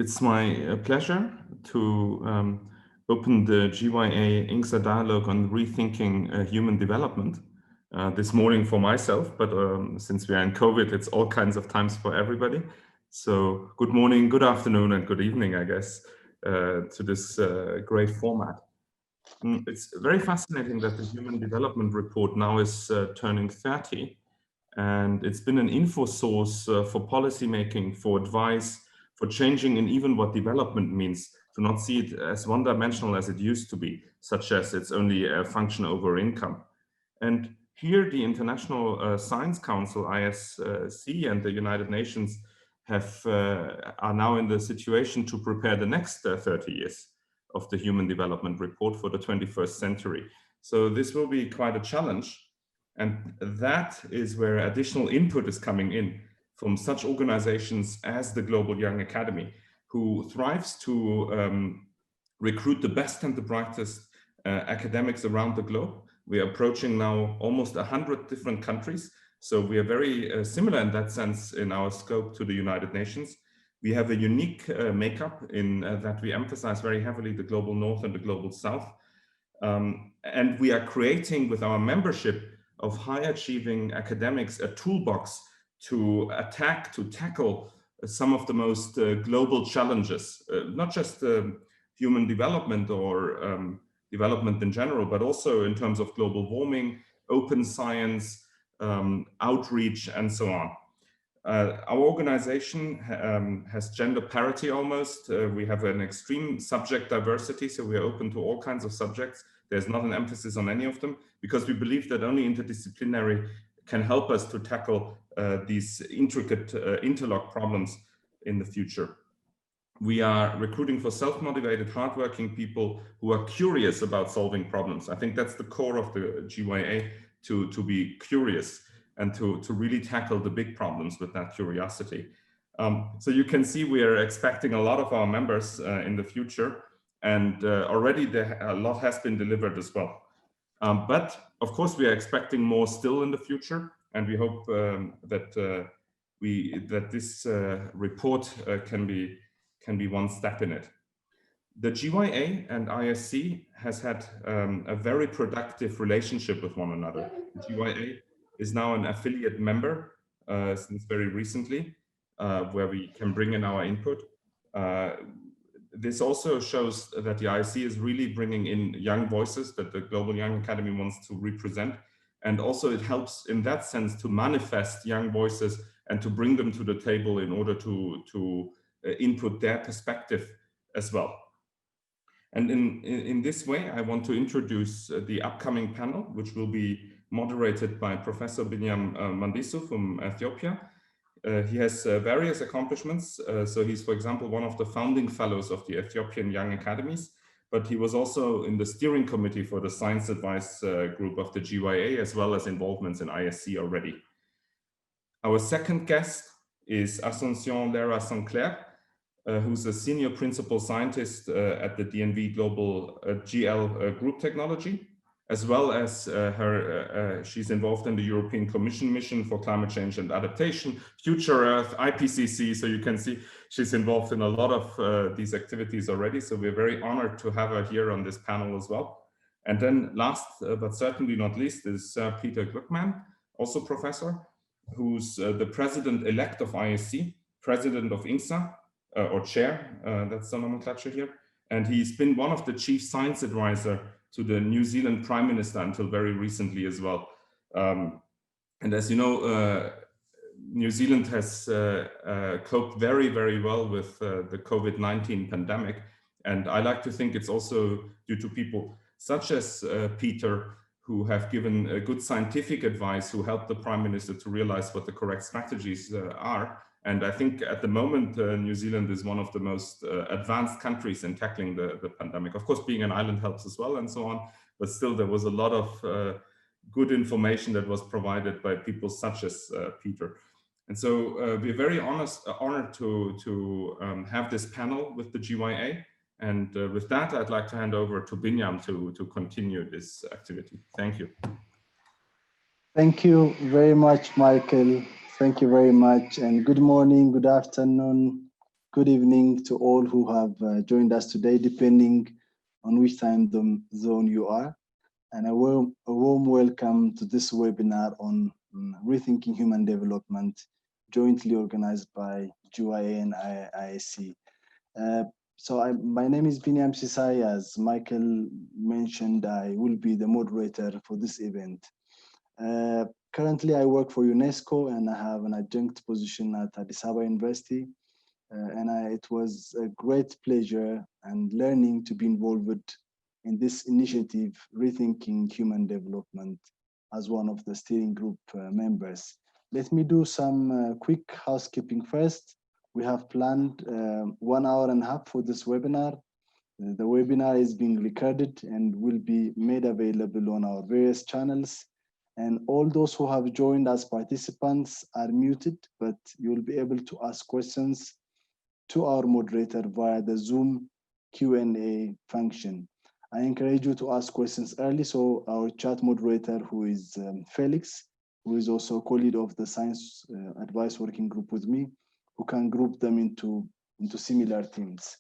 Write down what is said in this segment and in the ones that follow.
It's my pleasure to open the GYA-ISC dialogue on rethinking human development this morning for myself, but since we are in COVID, it's all kinds of times for everybody. So good morning, good afternoon, and good evening, I guess, to this great format. It's very fascinating that the Human Development Report now is turning 30, and it's been an info source for policymaking, for advice, for changing in even what development means, to not see it as one-dimensional as it used to be, such as it's only a function over income. And here the International Science Council, ISC, and the United Nations are now in the situation to prepare the next 30 years of the Human Development Report for the 21st century. So this will be quite a challenge. And that is where additional input is coming in from such organizations as the Global Young Academy, who thrives to recruit the best and the brightest academics around the globe. We are approaching now almost 100 different countries. So we are very similar in that sense in our scope to the United Nations. We have a unique makeup in that we emphasize very heavily the global North and the global South. And we are creating with our membership of high achieving academics a toolbox to tackle some of the most global challenges, not just human development or development in general, but also in terms of global warming, open science, outreach, and so on. Our organization has gender parity almost. We have an extreme subject diversity, so we are open to all kinds of subjects. There's not an emphasis on any of them, because we believe that only interdisciplinary can help us to tackle these intricate interlock problems in the future. We are recruiting for self-motivated, hardworking people who are curious about solving problems. I think that's the core of the GYA, to be curious and to really tackle the big problems with that curiosity. So you can see we are expecting a lot of our members in the future, and already a lot has been delivered as well. But of course, we are expecting more still in the future, and we hope that this report can be one step in it. The GYA and ISC has had a very productive relationship with one another. The GYA is now an affiliate member since very recently, where we can bring in our input. This also shows that the ISC is really bringing in young voices that the Global Young Academy wants to represent. And also it helps in that sense to manifest young voices and to bring them to the table in order to input their perspective as well. And in this way, I want to introduce the upcoming panel, which will be moderated by Professor Binyam Mandisu from Ethiopia. He has various accomplishments. So he's, for example, one of the founding fellows of the Ethiopian Young Academies, but he was also in the steering committee for the science advice group of the GYA, as well as involvements in ISC already. Our second guest is Asuncion Lara Sanclair, who's a senior principal scientist at the DNV Global GL Group Technology, as well as she's involved in the European Commission mission for climate change and adaptation, Future Earth, IPCC. So you can see she's involved in a lot of these activities already. So we're very honored to have her here on this panel as well. And then last, but certainly not least, is Peter Goodman, also professor, who's the president-elect of ISC, president of INSA, or chair, that's the nomenclature here. And he's been one of the chief science advisor to the New Zealand Prime Minister until very recently as well. And as you know, New Zealand has coped very, very well with the COVID-19 pandemic. And I like to think it's also due to people such as Peter, who have given good scientific advice, who helped the Prime Minister to realize what the correct strategies are. And I think at the moment, New Zealand is one of the most advanced countries in tackling the pandemic. Of course, being an island helps as well and so on, but still there was a lot of good information that was provided by people such as Peter. And so we're very honored to have this panel with the GYA. And with that, I'd like to hand over to Binyam to continue this activity. Thank you. Thank you very much, Michael. Thank you very much, and good morning, good afternoon, good evening to all who have joined us today, depending on which time zone you are. And a warm welcome to this webinar on Rethinking Human Development, jointly organized by GYA and ISC. My name is Binyam Sisai. As Michael mentioned, I will be the moderator for this event. Currently, I work for UNESCO and I have an adjunct position at Addis Ababa University. It was a great pleasure and learning to be involved in this initiative, Rethinking Human Development, as one of the steering group members. Let me do some quick housekeeping first. We have planned 1 hour and a half for this webinar. The webinar is being recorded and will be made available on our various channels. And all those who have joined as participants are muted, but you'll be able to ask questions to our moderator via the Zoom Q&A function. I encourage you to ask questions early, so our chat moderator, who is Felix, who is also a colleague of the Science Advice Working Group with me, who can group them into similar teams.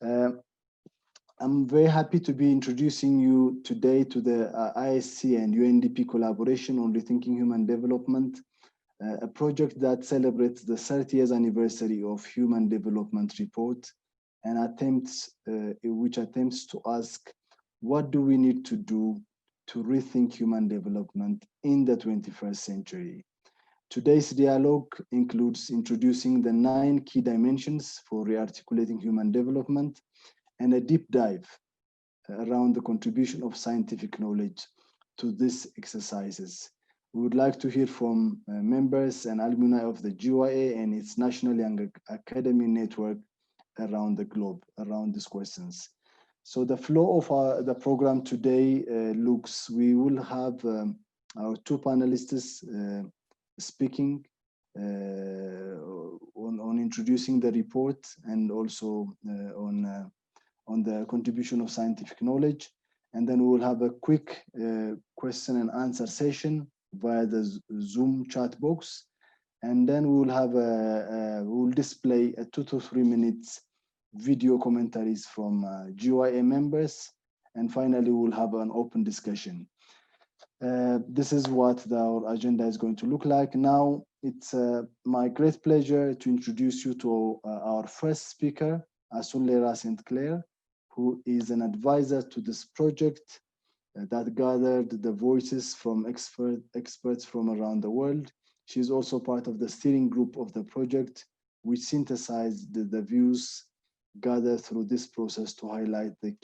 I'm very happy to be introducing you today to the ISC and UNDP collaboration on Rethinking Human Development, a project that celebrates the 30 years anniversary of Human Development Report and which attempts to ask, what do we need to do to rethink human development in the 21st century? Today's dialogue includes introducing the 9 key dimensions for rearticulating human development and a deep dive around the contribution of scientific knowledge to these exercises. We would like to hear from members and alumni of the GYA and its National Young Academy Network around the globe, around these questions. So the flow of the program today looks, we will have our 2 panelists speaking on introducing the report and also on the contribution of scientific knowledge. And then we will have a quick question and answer session via the Zoom chat box. And then we will have we will display a 2 to 3 minutes video commentaries from GYA members. And finally, we'll have an open discussion. This is what our agenda is going to look like. Now, it's my great pleasure to introduce you to our first speaker, Asun Lera St. Clair, who is an advisor to this project that gathered the voices from experts from around the world. She's also part of the steering group of the project, which synthesized the views gathered through this process to highlight the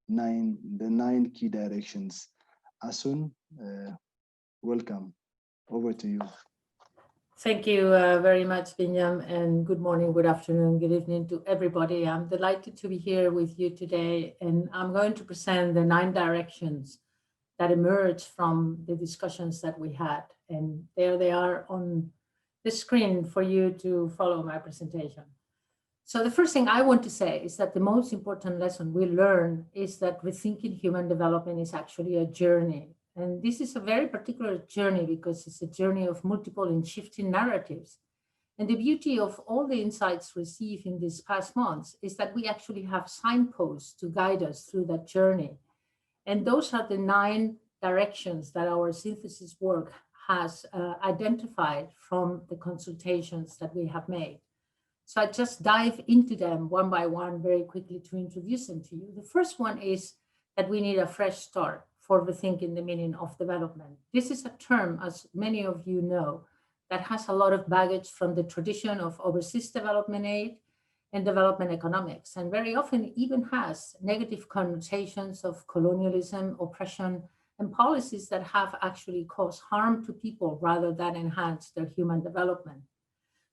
9 key directions. Asun, welcome. Over to you. Thank you very much, Binyam, and good morning, good afternoon, good evening to everybody. I'm delighted to be here with you today, and I'm going to present the 9 directions that emerged from the discussions that we had. And there they are on the screen for you to follow my presentation. So the first thing I want to say is that the most important lesson we learn is that rethinking human development is actually a journey. And this is a very particular journey because it's a journey of multiple and shifting narratives. And the beauty of all the insights received in these past months is that we actually have signposts to guide us through that journey. And those are the 9 directions that our synthesis work has identified from the consultations that we have made. So I just dive into them one by one very quickly to introduce them to you. The first one is that we need a fresh start for rethinking the meaning of development. This is a term, as many of you know, that has a lot of baggage from the tradition of overseas development aid and development economics, and very often even has negative connotations of colonialism, oppression, and policies that have actually caused harm to people rather than enhance their human development.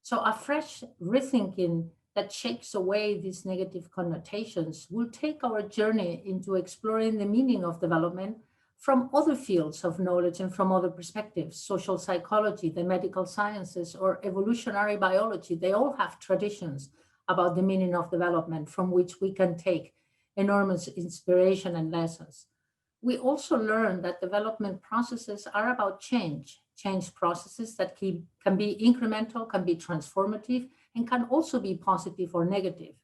So a fresh rethinking that shakes away these negative connotations will take our journey into exploring the meaning of development from other fields of knowledge and from other perspectives, social psychology, the medical sciences, or evolutionary biology. They all have traditions about the meaning of development from which we can take enormous inspiration and lessons. We also learn that development processes are about change processes that can be incremental, can be transformative, and can also be positive or negative.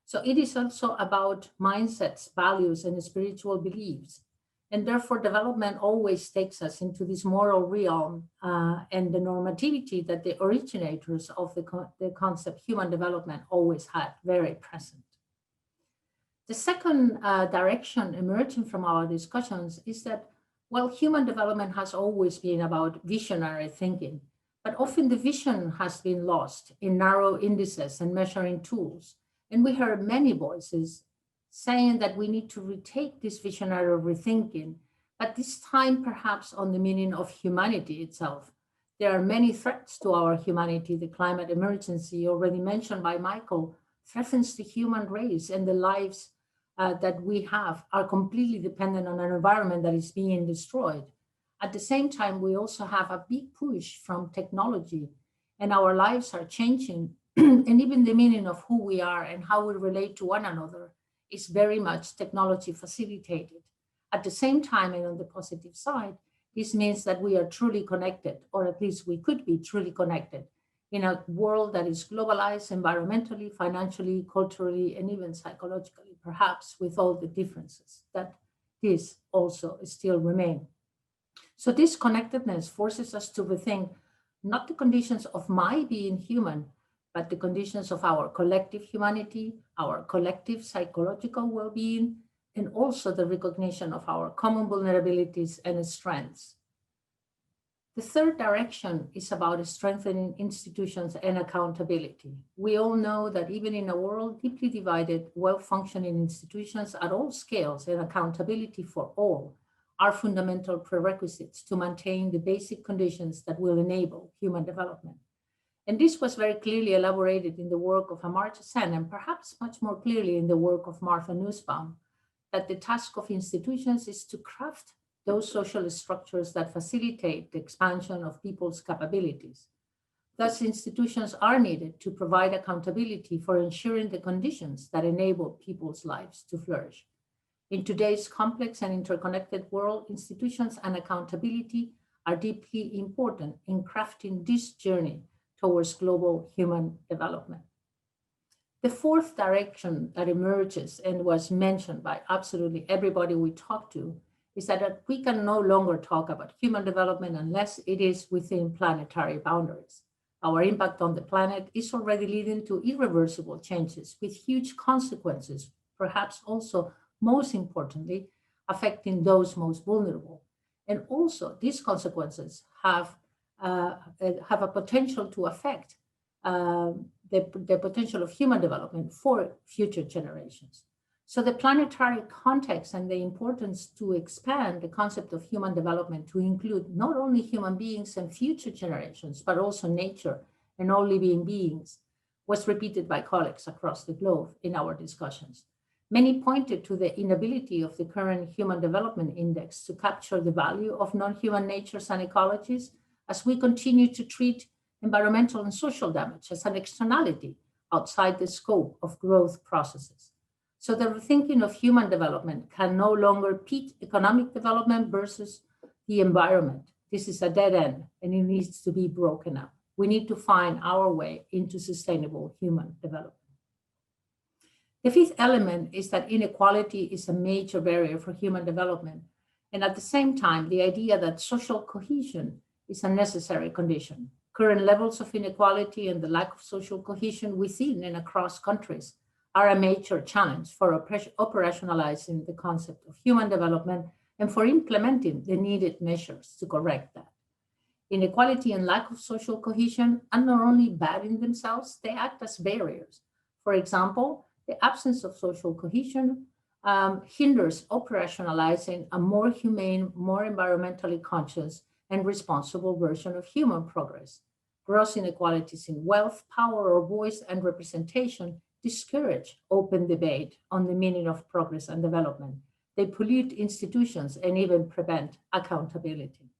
So it is also about mindsets, values, and spiritual beliefs. And therefore, development always takes us into this moral realm and the normativity that the originators of the concept human development always had very present. The second direction emerging from our discussions is that, well, human development has always been about visionary thinking, but often the vision has been lost in narrow indices and measuring tools. And we heard many voices saying that we need to retake this visionary rethinking, but this time perhaps on the meaning of humanity itself. There are many threats to our humanity. The climate emergency, already mentioned by Michael, threatens the human race, and the lives that we have are completely dependent on an environment that is being destroyed. At the same time, we also have a big push from technology, and our lives are changing, and even the meaning of who we are and how we relate to one another is very much technology facilitated. At the same time, and on the positive side, this means that we are truly connected, or at least we could be truly connected in a world that is globalized environmentally, financially, culturally, and even psychologically, perhaps with all the differences that this also still remain. So this connectedness forces us to rethink not the conditions of my being human, but the conditions of our collective humanity, our collective psychological well-being, and also the recognition of our common vulnerabilities and strengths. The third direction is about strengthening institutions and accountability. We all know that even in a world deeply divided, well-functioning institutions at all scales and accountability for all are fundamental prerequisites to maintain the basic conditions that will enable human development. And this was very clearly elaborated in the work of Amartya Sen, and perhaps much more clearly in the work of Martha Nussbaum, that the task of institutions is to craft those social structures that facilitate the expansion of people's capabilities. Thus, institutions are needed to provide accountability for ensuring the conditions that enable people's lives to flourish. In today's complex and interconnected world, institutions and accountability are deeply important in crafting this journey towards global human development. The fourth direction that emerges and was mentioned by absolutely everybody we talked to is that we can no longer talk about human development unless it is within planetary boundaries. Our impact on the planet is already leading to irreversible changes with huge consequences, perhaps also most importantly, affecting those most vulnerable. And also these consequences have a potential to affect the potential of human development for future generations. So the planetary context and the importance to expand the concept of human development to include not only human beings and future generations, but also nature and all living beings was repeated by colleagues across the globe in our discussions. Many pointed to the inability of the current Human Development Index to capture the value of non-human natures and ecologies as we continue to treat environmental and social damage as an externality outside the scope of growth processes. So the rethinking of human development can no longer pit economic development versus the environment. This is a dead end and it needs to be broken up. We need to find our way into sustainable human development. The fifth element is that inequality is a major barrier for human development. And at the same time, the idea that social cohesion is a necessary condition. Current levels of inequality and the lack of social cohesion within and across countries are a major challenge for operationalizing the concept of human development and for implementing the needed measures to correct that. Inequality and lack of social cohesion are not only bad in themselves, they act as barriers. For example, the absence of social cohesion hinders operationalizing a more humane, more environmentally conscious, and responsible version of human progress. Gross inequalities in wealth, power, or voice and representation discourage open debate on the meaning of progress and development. They pollute institutions and even prevent accountability.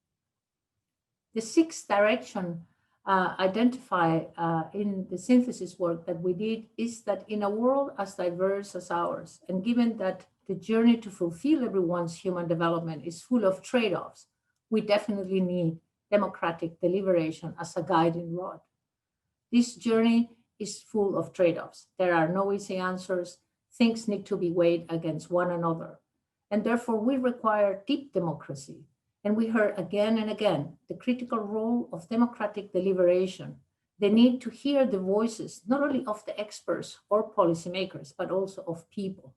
The sixth direction identified in the synthesis work that we did is that in a world as diverse as ours, and given that the journey to fulfill everyone's human development is full of trade-offs, we definitely need democratic deliberation as a guiding rod. This journey is full of trade-offs. There are no easy answers. Things need to be weighed against one another. And therefore, we require deep democracy. And we heard again and again the critical role of democratic deliberation, the need to hear the voices, not only of the experts or policymakers, but also of people.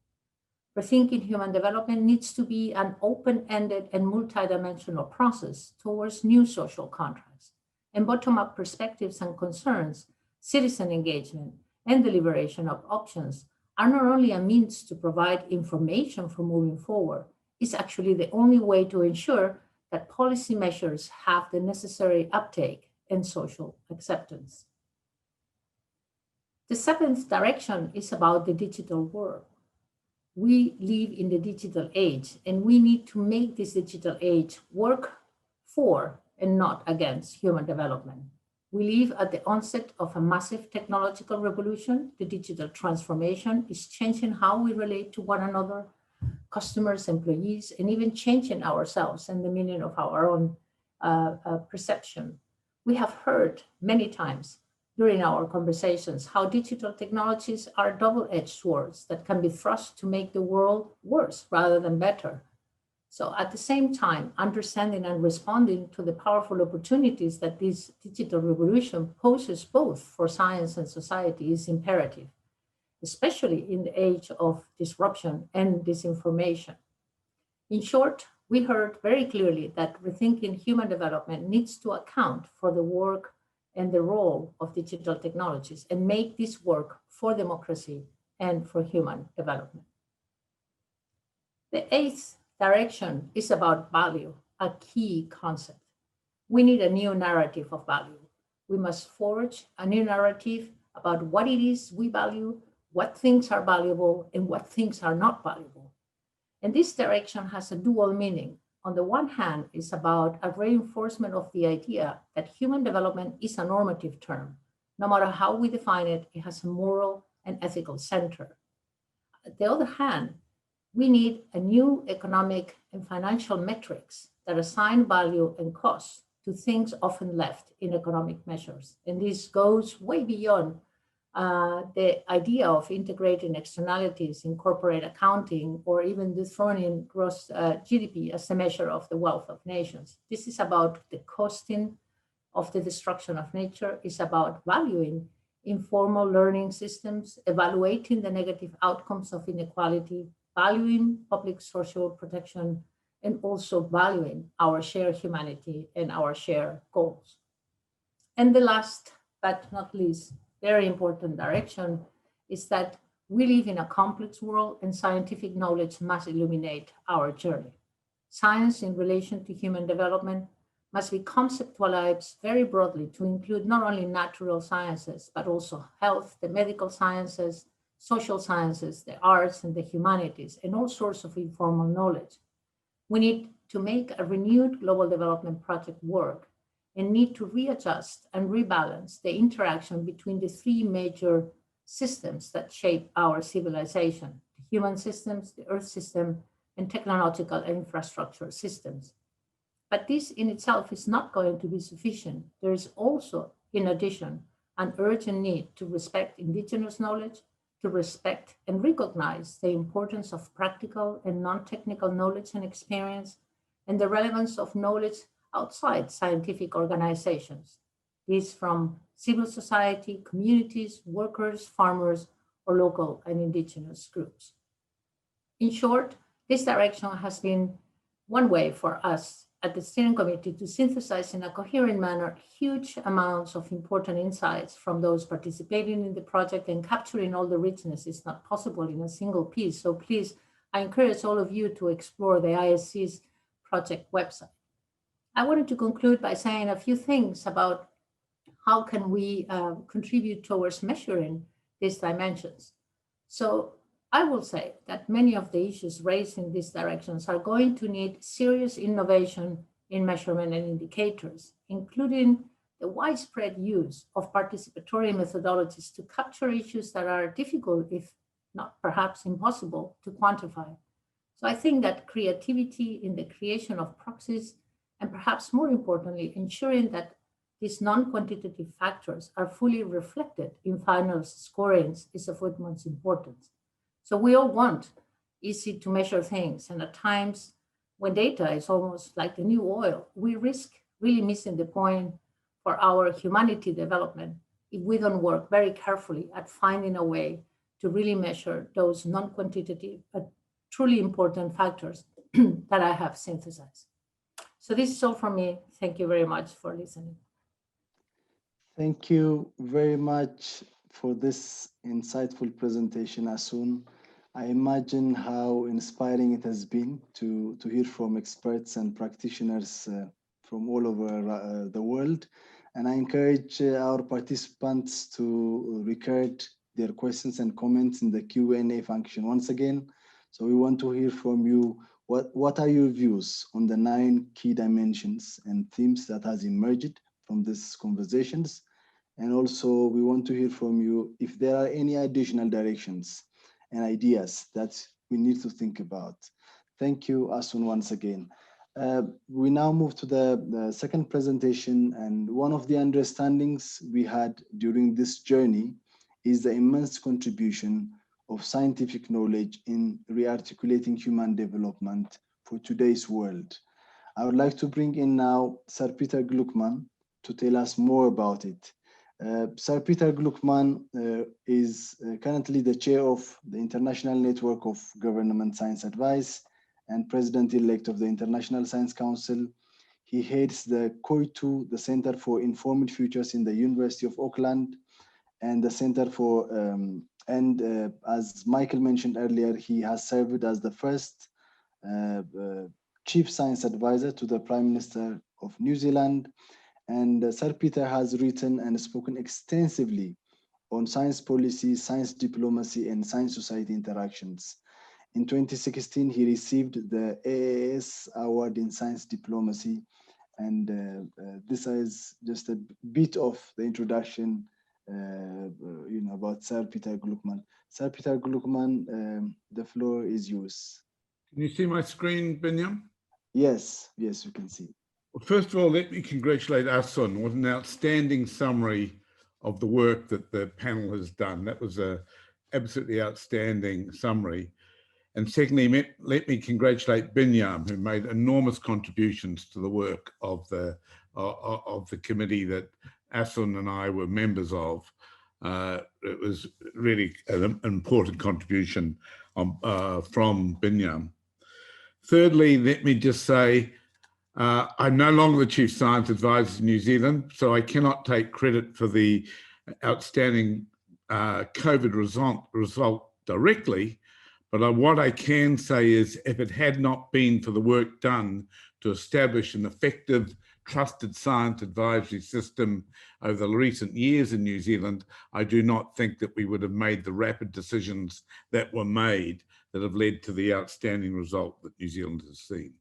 Rethinking human development needs to be an open-ended and multidimensional process towards new social contracts. And bottom-up perspectives and concerns, citizen engagement, and deliberation of options are not only a means to provide information for moving forward, it's actually the only way to ensure that policy measures have the necessary uptake and social acceptance. The seventh direction is about the digital world. We live in the digital age, and we need to make this digital age work for and not against human development. We live at the onset of a massive technological revolution. The digital transformation is changing how we relate to one another, customers, employees, and even changing ourselves and the meaning of our own perception. We have heard many times during our conversations how digital technologies are double-edged swords that can be thrust to make the world worse rather than better. So at the same time, understanding and responding to the powerful opportunities that this digital revolution poses both for science and society is imperative, especially in the age of disruption and disinformation. In short, we heard very clearly that rethinking human development needs to account for the work and the role of digital technologies and make this work for democracy and for human development. The eighth direction is about value, a key concept. We need a new narrative of value. We must forge a new narrative about what it is we value, what things are valuable, and what things are not valuable. And this direction has a dual meaning. On the one hand, it's about a reinforcement of the idea that human development is a normative term. No matter how we define it, it has a moral and ethical center. On the other hand, we need a new economic and financial metrics that assign value and cost to things often left in economic measures. And this goes way beyond the idea of integrating externalities in corporate accounting or even dethroning gross GDP as a measure of the wealth of nations. This is about the costing of the destruction of nature. It's about valuing informal learning systems, evaluating the negative outcomes of inequality, valuing public social protection, and also valuing our shared humanity and our shared goals. And the last but not least, very important direction is that we live in a complex world and scientific knowledge must illuminate our journey. Science in relation to human development must be conceptualized very broadly to include not only natural sciences, but also health, the medical sciences, social sciences, the arts, and the humanities, and all sorts of informal knowledge. We need to make a renewed global development project work and need to readjust and rebalance the interaction between the three major systems that shape our civilization: the human systems, the earth system, and technological and infrastructure systems. But this in itself is not going to be sufficient. There is also, in addition, an urgent need to respect indigenous knowledge, to respect and recognize the importance of practical and non-technical knowledge and experience, and the relevance of knowledge outside scientific organizations. These from civil society, communities, workers, farmers, or local and indigenous groups. In short, this direction has been one way for us at the steering committee to synthesize in a coherent manner huge amounts of important insights from those participating in the project, and capturing all the richness is not possible in a single piece. So please, I encourage all of you to explore the ISC's project website. I wanted to conclude by saying a few things about how can we contribute towards measuring these dimensions. So I will say that many of the issues raised in these directions are going to need serious innovation in measurement and indicators, including the widespread use of participatory methodologies to capture issues that are difficult, if not perhaps impossible, to quantify. So I think that creativity in the creation of proxies, and perhaps more importantly, ensuring that these non-quantitative factors are fully reflected in final scorings is of utmost importance. So we all want easy to measure things, and at times when data is almost like the new oil, we risk really missing the point for our humanity development if we don't work very carefully at finding a way to really measure those non-quantitative but truly important factors that I have synthesized. So this is all from me. Thank you very much for listening. Thank you very much for this insightful presentation, Asun. I imagine how inspiring it has been to hear from experts and practitioners from all over the world. And I encourage our participants to record their questions and comments in the Q&A function once again. So we want to hear from you. What are your views on the 9 key dimensions and themes that has emerged from these conversations? And also we want to hear from you if there are any additional directions and ideas that we need to think about. Thank you, Asun, once again. We now move to the second presentation, and one of the understandings we had during this journey is the immense contribution of scientific knowledge in rearticulating human development for today's world. I would like to bring in now Sir Peter Gluckman to tell us more about it. Sir Peter Gluckman is currently the chair of the International Network of Government Science Advice and president-elect of the International Science Council. He heads the COI2, the Center for Informed Futures in the University of Auckland, and the Center for, as Michael mentioned earlier, he has served as the first Chief Science Advisor to the Prime Minister of New Zealand. And Sir Peter has written and spoken extensively on science policy, science diplomacy, and science society interactions. In 2016, he received the AAS Award in Science Diplomacy. And this is just a bit of the introduction about Sir Peter Gluckman. Sir Peter Gluckman, the floor is yours. Can you see my screen, Binyam? Yes, yes, we can see. Well, first of all, let me congratulate Asun. What an outstanding summary of the work that the panel has done. That was an absolutely outstanding summary. And secondly, let me congratulate Binyam, who made enormous contributions to the work of the committee that Asun and I were members of. It was really an important contribution from Binyam. Thirdly, let me just say, I'm no longer the Chief Science Advisor in New Zealand, so I cannot take credit for the outstanding COVID result directly. But what I can say is, if it had not been for the work done to establish an effective, trusted science advisory system over the recent years in New Zealand, I do not think that we would have made the rapid decisions that were made that have led to the outstanding result that New Zealand has seen.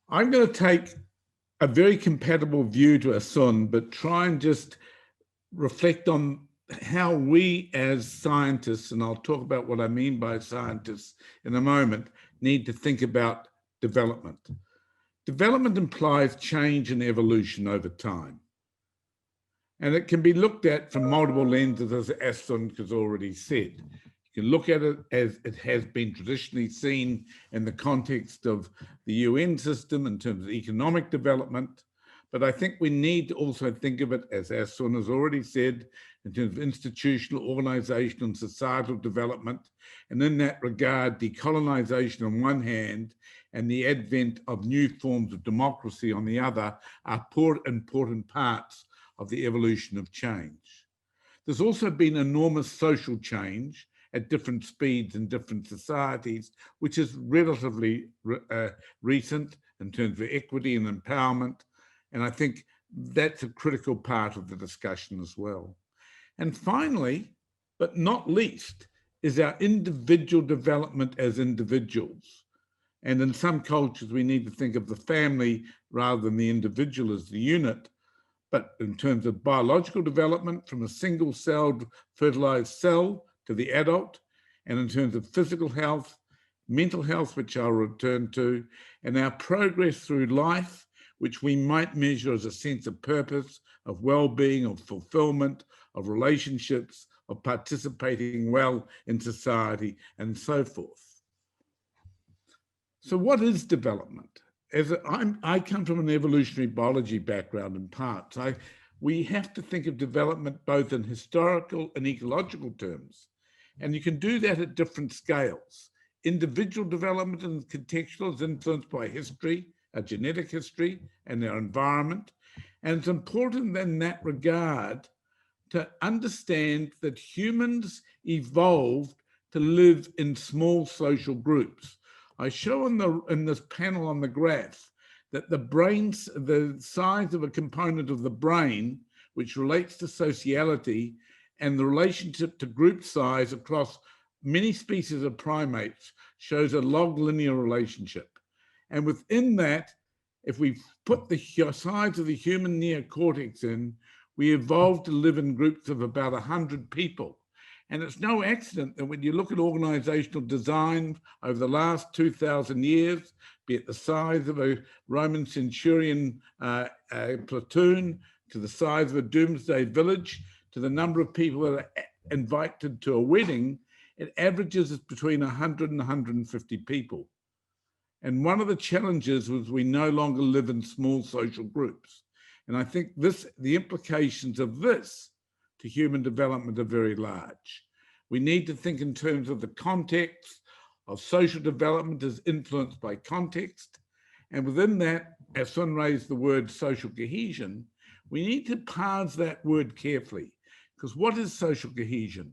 I'm going to take a very compatible view to Asun, but try and just reflect on how we as scientists, and I'll talk about what I mean by scientists in a moment, need to think about development. Development implies change and evolution over time. And it can be looked at from multiple lenses, as Asun has already said. You can look at it as it has been traditionally seen in the context of the UN system in terms of economic development. But I think we need to also think of it, as Asun has already said, in terms of institutional, organizational, and societal development. And in that regard, decolonization on one hand and the advent of new forms of democracy on the other are important parts of the evolution of change. There's also been enormous social change at different speeds in different societies, which is relatively recent in terms of equity and empowerment. And I think that's a critical part of the discussion as well. And finally, but not least, is our individual development as individuals. And in some cultures, we need to think of the family rather than the individual as the unit. But in terms of biological development, from a single-celled fertilized cell to the adult, and in terms of physical health, mental health, which I'll return to, and our progress through life, which we might measure as a sense of purpose, of well-being, of fulfillment, of relationships, of participating well in society, and so forth. So what is development? I come from an evolutionary biology background in part. So we have to think of development both in historical and ecological terms. And you can do that at different scales. Individual development and contextual is influenced by history, our genetic history, and our environment. And it's important in that regard to understand that humans evolved to live in small social groups. I show in this panel on the graph that the size of a component of the brain, which relates to sociality, and the relationship to group size across many species of primates shows a log linear relationship. And within that, if we put the size of the human neocortex in, we evolved to live in groups of about 100 people. And it's no accident that when you look at organizational design over the last 2,000 years, be it the size of a Roman centurion platoon, to the size of a doomsday village, to the number of people that are invited to a wedding, it averages between 100 and 150 people. And one of the challenges was we no longer live in small social groups. And I think the implications of this to human development are very large. We need to think in terms of the context of social development as influenced by context. And within that, as Sun raised the word social cohesion, we need to parse that word carefully. Because what is social cohesion?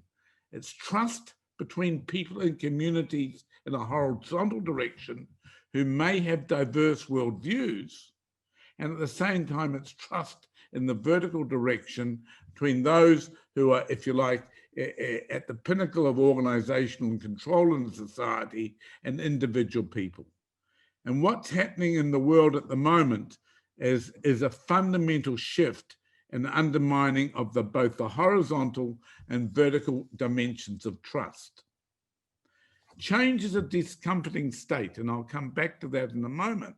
It's trust between people and communities in a horizontal direction who may have diverse worldviews. And at the same time, it's trust in the vertical direction between those who are, if you like, at the pinnacle of organizational and control in society and individual people. And what's happening in the world at the moment is a fundamental shift in the undermining of both the horizontal and vertical dimensions of trust. Change is a discomforting state, and I'll come back to that in a moment.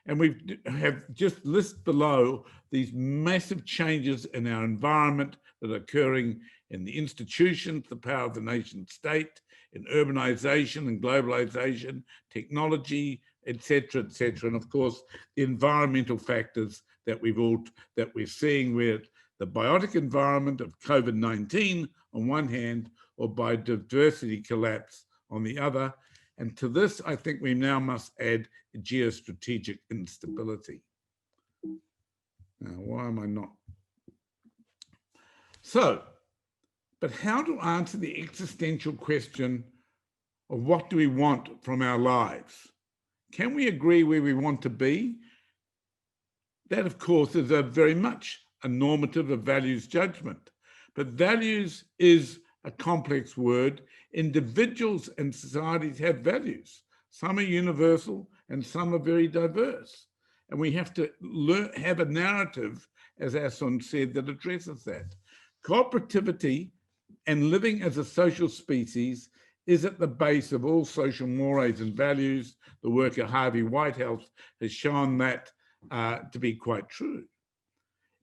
And we have just listed below these massive changes in our environment that are occurring in the institutions, the power of the nation state, in urbanization and globalization, technology, et cetera, and of course, the environmental factors that we're seeing, where the biotic environment of COVID-19 on one hand, or biodiversity collapse on the other. And to this, I think we now must add geostrategic instability. Now, why am I not? So, but how to answer the existential question of what do we want from our lives? Can we agree where we want to be? That, of course, is very much a normative of values judgment. But values is a complex word. Individuals and societies have values. Some are universal and some are very diverse. And we have to have a narrative, as Asun said, that addresses that. Cooperativity and living as a social species is at the base of all social mores and values. The work of Harvey Whitehouse has shown that to be quite true.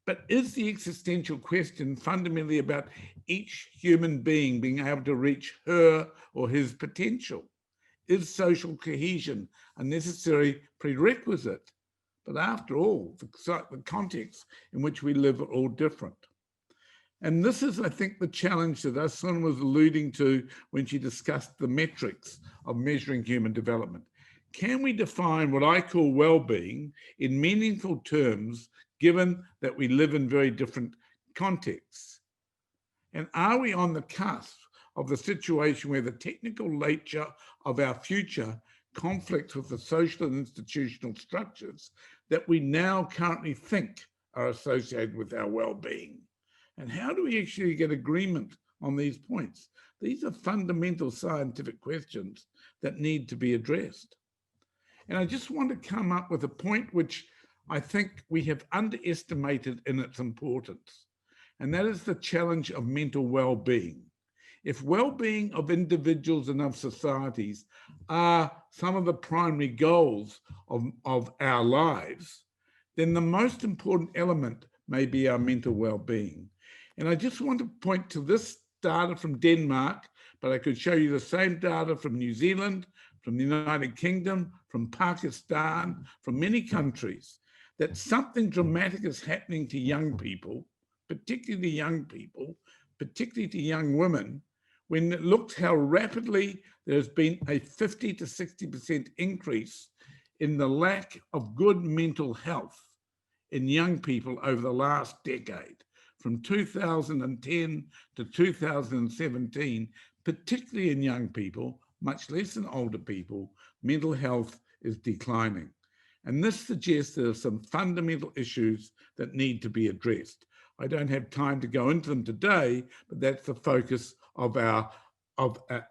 But is the existential question fundamentally about each human being being able to reach her or his potential? Is social cohesion a necessary prerequisite? But after all, the context in which we live are all different. And this is, I think, the challenge that Asun was alluding to when she discussed the metrics of measuring human development. Can we define what I call well-being in meaningful terms, given that we live in very different contexts? And are we on the cusp of the situation where the technical nature of our future conflicts with the social and institutional structures that we now currently think are associated with our well-being? And how do we actually get agreement on these points? These are fundamental scientific questions that need to be addressed. And I just want to come up with a point which I think we have underestimated in its importance, and that is the challenge of mental well-being. If well-being of individuals and of societies are some of the primary goals of our lives, then the most important element may be our mental well-being. And I just want to point to this data from Denmark, but I could show you the same data from New Zealand, from the United Kingdom, from Pakistan, from many countries, that something dramatic is happening to young people, particularly to young women, when it looks how rapidly there's been a 50 to 60% increase in the lack of good mental health in young people over the last decade, from 2010 to 2017, particularly in young people, much less in older people, mental health is declining. And this suggests there are some fundamental issues that need to be addressed. I don't have time to go into them today, but that's the focus of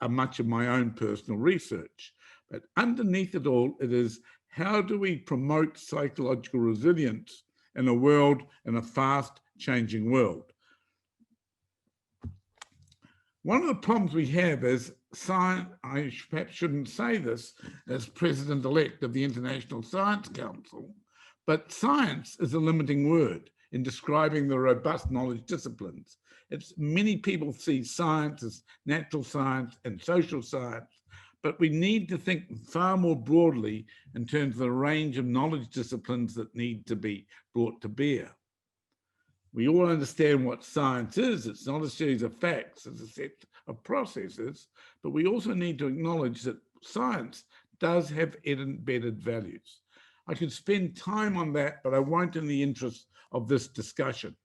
much of my own personal research. But underneath it all, it is how do we promote psychological resilience in a fast changing world? One of the problems we have is science, I perhaps shouldn't say this as president-elect of the International Science Council, but science is a limiting word in describing the robust knowledge disciplines. Many people see science as natural science and social science, but we need to think far more broadly in terms of the range of knowledge disciplines that need to be brought to bear. We all understand what science is. It's not a series of facts, it's a set of processes, but we also need to acknowledge that science does have embedded values. I could spend time on that, but I won't in the interest of this discussion.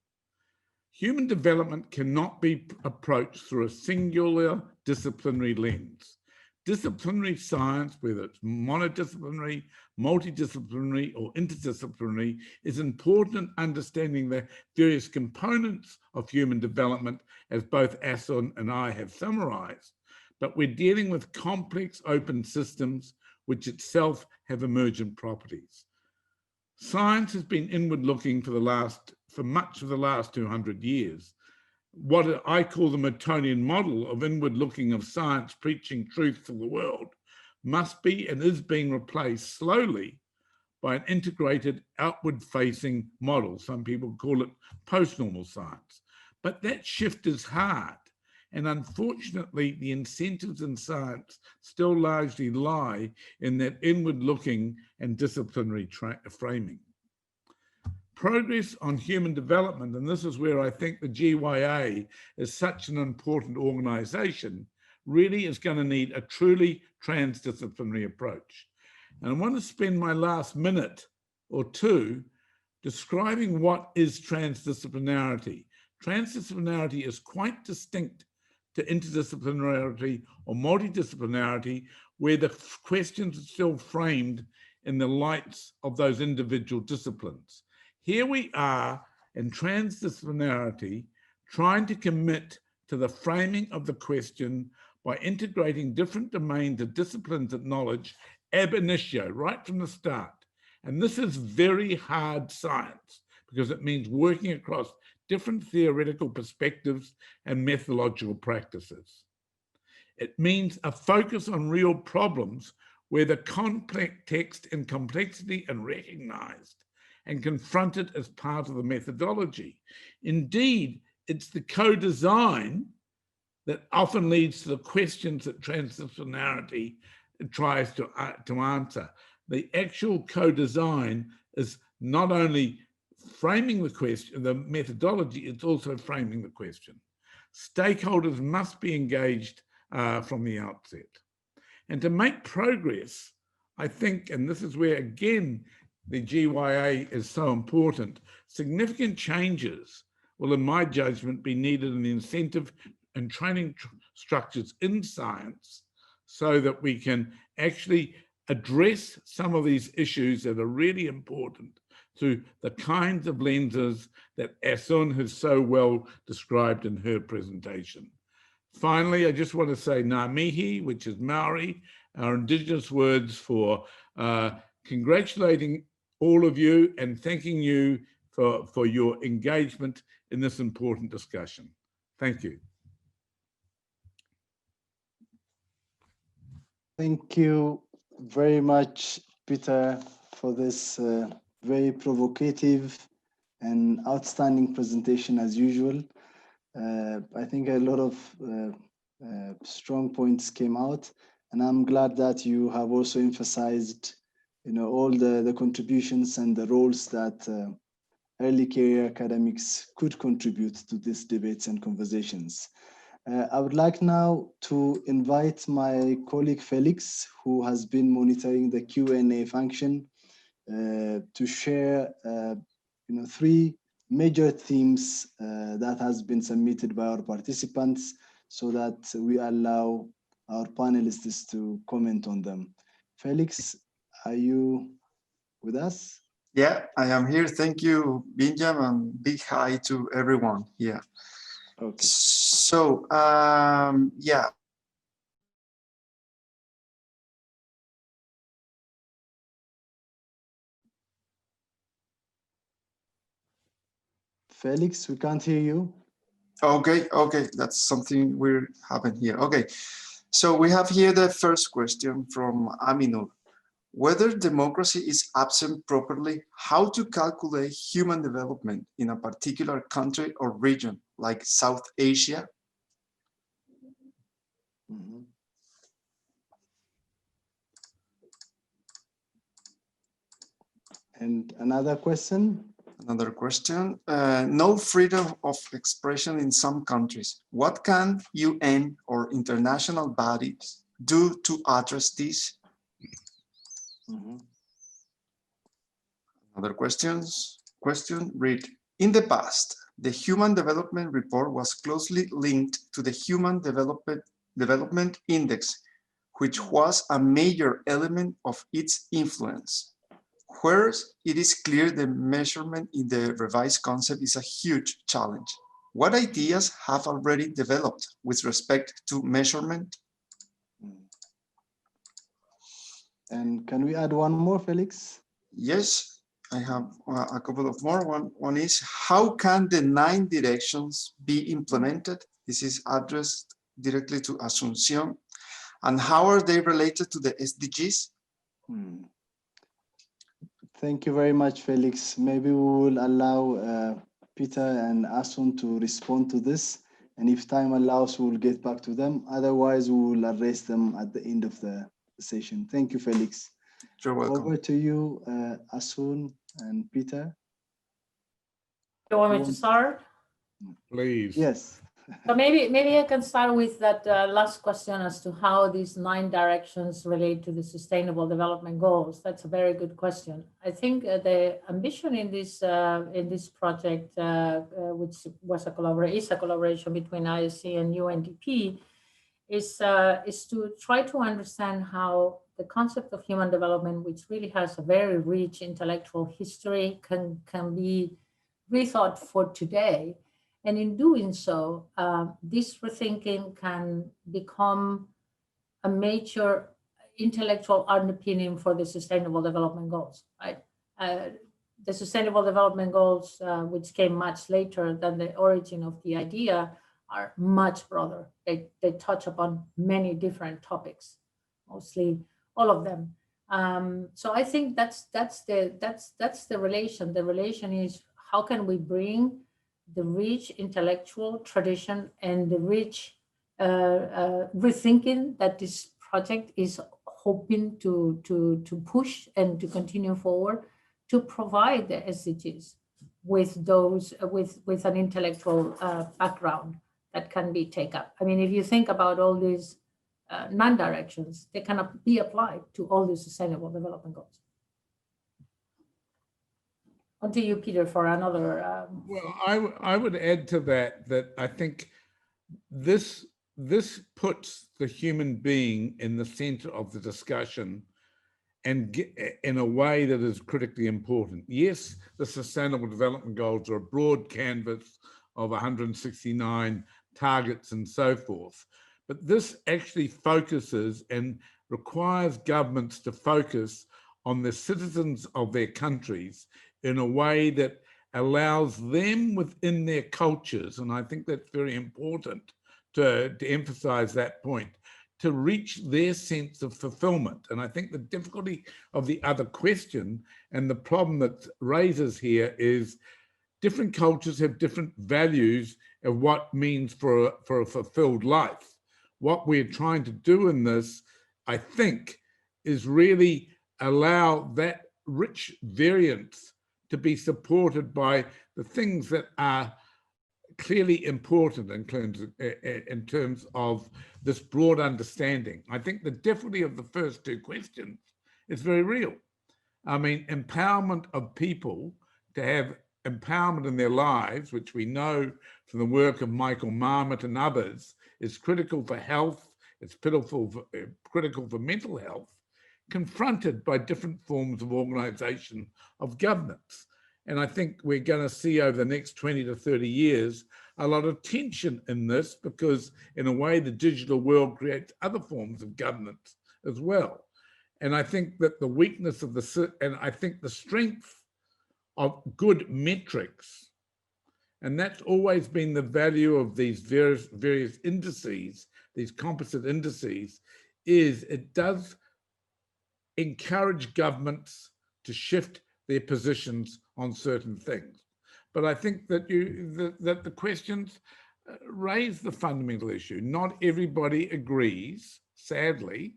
Human development cannot be approached through a singular disciplinary lens. Disciplinary science, whether it's monodisciplinary, multidisciplinary, or interdisciplinary, is important in understanding the various components of human development, as both Asun and I have summarized. But we're dealing with complex open systems which itself have emergent properties. Science has been inward-looking for much of the last 200 years. What I call the Miltonian model of inward-looking of science preaching truth to the world must be and is being replaced slowly by an integrated outward-facing model. Some people call it post-normal science. But that shift is hard. And unfortunately, the incentives in science still largely lie in that inward-looking and disciplinary framing. Progress on human development, and this is where I think the GYA is such an important organization, really is going to need a truly transdisciplinary approach. And I want to spend my last minute or two describing what is transdisciplinarity. Transdisciplinarity is quite distinct to interdisciplinarity or multidisciplinarity, where the questions are still framed in the lights of those individual disciplines. Here we are in transdisciplinarity trying to commit to the framing of the question by integrating different domains of disciplines of knowledge ab initio, right from the start. And this is very hard science because it means working across different theoretical perspectives and methodological practices. It means a focus on real problems where the complex text and complexity are recognized and confronted as part of the methodology. Indeed, it's the co-design that often leads to the questions that transdisciplinarity tries to answer. The actual co-design is not only framing the question, the methodology, it's also framing the question. Stakeholders must be engaged from the outset. And to make progress, I think, and this is where again, the GYA is so important, significant changes will, in my judgment, be needed in the incentive and training structures in science so that we can actually address some of these issues that are really important through the kinds of lenses that Asun has so well described in her presentation. Finally, I just want to say ngā mihi, which is Maori, our indigenous words for congratulating all of you and thanking you for your engagement in this important discussion. Thank you. Thank you very much, Peter, for this very provocative and outstanding presentation as usual. I think a lot of strong points came out, and I'm glad that you have also emphasized, all the contributions and the roles that early career academics could contribute to these debates and conversations. I would like now to invite my colleague Felix, who has been monitoring the Q&A function, to share, 3 major themes that has been submitted by our participants, so that we allow our panelists to comment on them. Felix, are you with us? Yeah, I am here. Thank you, Benjamin, and big hi to everyone here. Okay. So, yeah. Felix, we can't hear you. Okay, that's something weird happened here. Okay, so we have here the first question from Aminur. Whether democracy is absent properly, how to calculate human development in a particular country or region, like South Asia? Mm-hmm. And another question? Another question. No freedom of expression in some countries. What can UN or international bodies do to address this? Mm-hmm. Another question, read. In the past, the Human Development Report was closely linked to the Human Development Index, which was a major element of its influence. Whereas it is clear the measurement in the revised concept is a huge challenge. What ideas have already developed with respect to measurement? And can we add one more, Felix? Yes, I have a couple of more. One is, how can the 9 directions be implemented? This is addressed directly to Asuncion. And how are they related to the SDGs? Thank you very much, Felix. Maybe we will allow Peter and Asun to respond to this. And if time allows, we'll get back to them. Otherwise, we will address them at the end of the session. Thank you, Felix. You're welcome. Over to you, Asun and Peter. You want me to start? Please. Yes. So maybe I can start with that last question as to how these 9 directions relate to the Sustainable Development Goals. That's a very good question. I think the ambition in this project, which is a collaboration between ISC and UNDP, is to try to understand how the concept of human development, which really has a very rich intellectual history, can be rethought for today. And in doing so, this rethinking can become a major intellectual underpinning for the Sustainable Development Goals, right? The Sustainable Development Goals, which came much later than the origin of the idea, are much broader. They touch upon many different topics, mostly all of them. So I think that's the relation. The relation is, how can we bring the rich intellectual tradition and the rich rethinking that this project is hoping to push and to continue forward, to provide the SDGs with those with an intellectual background that can be taken up. I mean, if you think about all these 9 directions, they cannot be applied to all the Sustainable Development Goals. On to you, Peter, for another. Well, I would add to that I think this puts the human being in the center of the discussion, and in a way that is critically important. Yes, the Sustainable Development Goals are a broad canvas of 169 targets and so forth, but this actually focuses and requires governments to focus on the citizens of their countries in a way that allows them within their cultures, and I think that's very important to emphasize that point, to reach their sense of fulfillment. And I think the difficulty of the other question and the problem that raises here is different cultures have different values of what means for a fulfilled life. What we're trying to do in this, I think, is really allow that rich variance to be supported by the things that are clearly important in terms of this broad understanding. I think the difficulty of the first two questions is very real. I mean, empowerment of people to have empowerment in their lives, which we know from the work of Michael Marmot and others, is critical for health, it's critical for mental health, confronted by different forms of organization of governance. And I think we're going to see over the next 20 to 30 years a lot of tension in this, because in a way the digital world creates other forms of governance as well. And I think that the weakness of I think the strength of good metrics, and that's always been the value of these various indices, these composite indices, is it does encourage governments to shift their positions on certain things. But I think that the questions raise the fundamental issue. Not everybody agrees, sadly,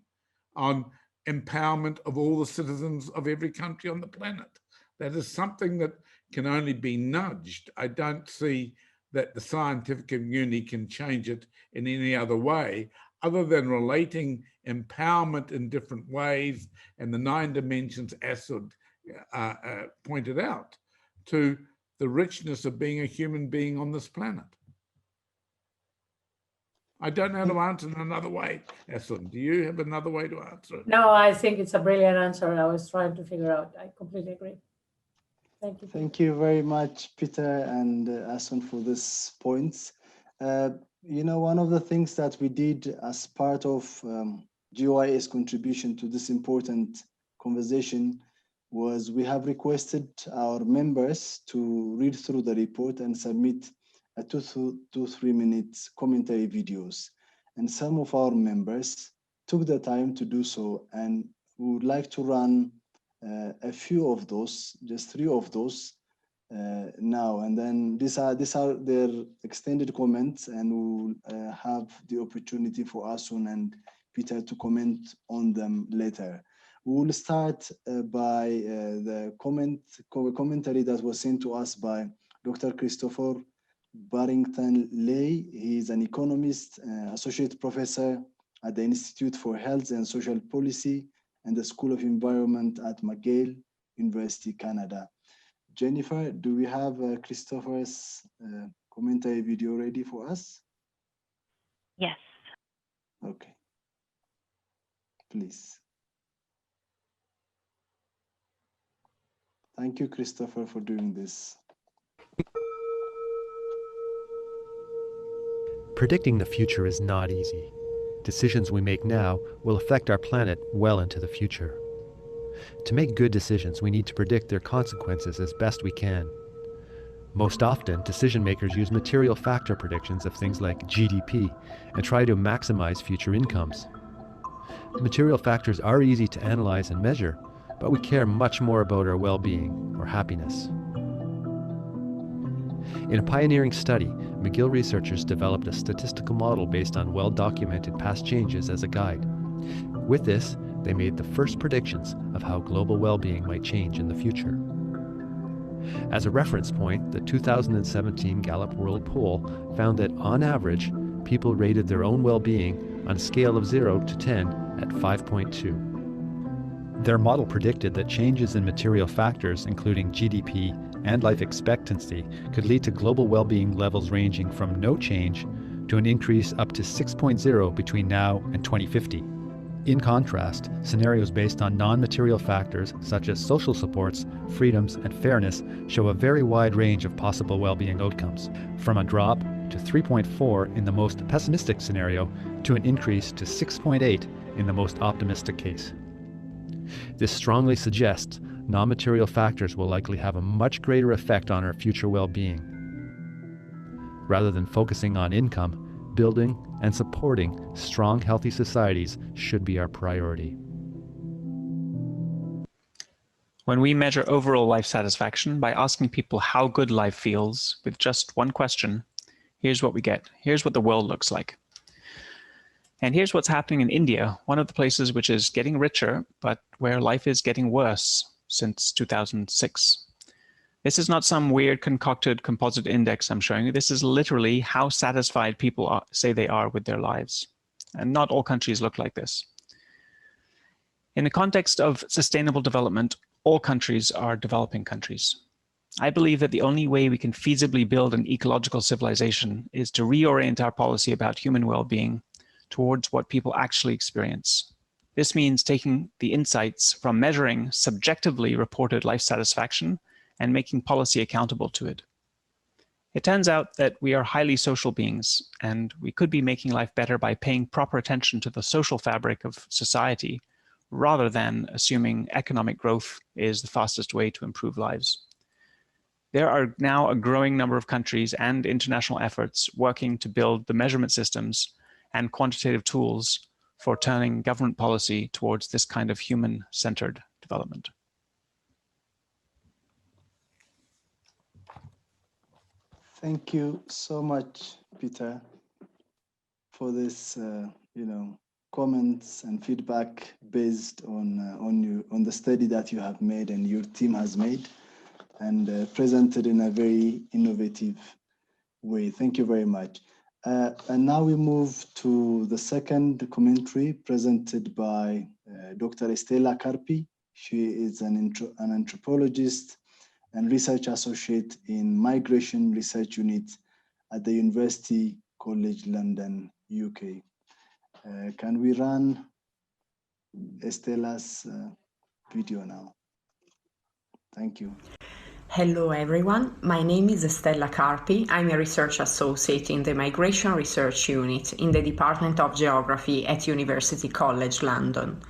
on empowerment of all the citizens of every country on the planet. That is something that can only be nudged. I don't see that the scientific community can change it in any other way other than relating empowerment in different ways and the 9 dimensions Asud pointed out to the richness of being a human being on this planet. I don't know how to answer in another way, Asud. Do you have another way to answer it? No, I think it's a brilliant answer. I was trying to figure out. I completely agree. Thank you. Thank you very much, Peter and Asud, for these points. You know, one of the things that we did as part of GYA's contribution to this important conversation was we have requested our members to read through the report and submit a 2 to 3 minutes commentary videos. And some of our members took the time to do so, and we would like to run a few of those, just 3 of those now. And then these are their extended comments, and we'll have the opportunity for Asud and Peter to comment on them later. We will start by the commentary that was sent to us by Dr. Christopher Barrington-Lay. He is an economist, associate professor at the Institute for Health and Social Policy and the School of Environment at McGill University, Canada. Jennifer, do we have Christopher's commentary video ready for us? Yes. Okay. Please. Thank you, Christopher, for doing this. Predicting the future is not easy. Decisions we make now will affect our planet well into the future. To make good decisions, we need to predict their consequences as best we can. Most often, decision makers use material factor predictions of things like GDP and try to maximize future incomes. Material factors are easy to analyze and measure, but we care much more about our well-being or happiness. In a pioneering study, McGill researchers developed a statistical model based on well-documented past changes as a guide. With this, they made the first predictions of how global well-being might change in the future. As a reference point, the 2017 Gallup World Poll found that, on average, people rated their own well-being on a scale of 0 to 10 at 5.2. Their model predicted that changes in material factors, including GDP and life expectancy, could lead to global well-being levels ranging from no change to an increase up to 6.0 between now and 2050. In contrast, scenarios based on non-material factors such as social supports, freedoms, and fairness show a very wide range of possible well-being outcomes, from a drop to 3.4 in the most pessimistic scenario to an increase to 6.8 in the most optimistic case. This strongly suggests non-material factors will likely have a much greater effect on our future well-being. Rather than focusing on income, building, and supporting strong, healthy societies should be our priority. When we measure overall life satisfaction by asking people how good life feels with just one question, here's what we get. Here's what the world looks like. And here's what's happening in India, one of the places which is getting richer, but where life is getting worse since 2006. This is not some weird concocted composite index I'm showing you. This is literally how satisfied people say they are with their lives. And not all countries look like this. In the context of sustainable development, all countries are developing countries. I believe that the only way we can feasibly build an ecological civilization is to reorient our policy about human well-being towards what people actually experience. This means taking the insights from measuring subjectively reported life satisfaction and making policy accountable to it. It turns out that we are highly social beings, and we could be making life better by paying proper attention to the social fabric of society, rather than assuming economic growth is the fastest way to improve lives. There are now a growing number of countries and international efforts working to build the measurement systems and quantitative tools for turning government policy towards this kind of human-centered development. Thank you so much, Peter, for this, comments and feedback based on the study that you have made and your team has made, and presented in a very innovative way. Thank you very much. And now we move to the second commentary presented by Dr. Stella Carpi. She is an anthropologist and research associate in Migration Research Unit at the University College London, UK. Can we run Estella's video now? Thank you. Hello everyone, my name is Stella Carpi. I'm a research associate in the Migration Research Unit in the Department of Geography at University College London.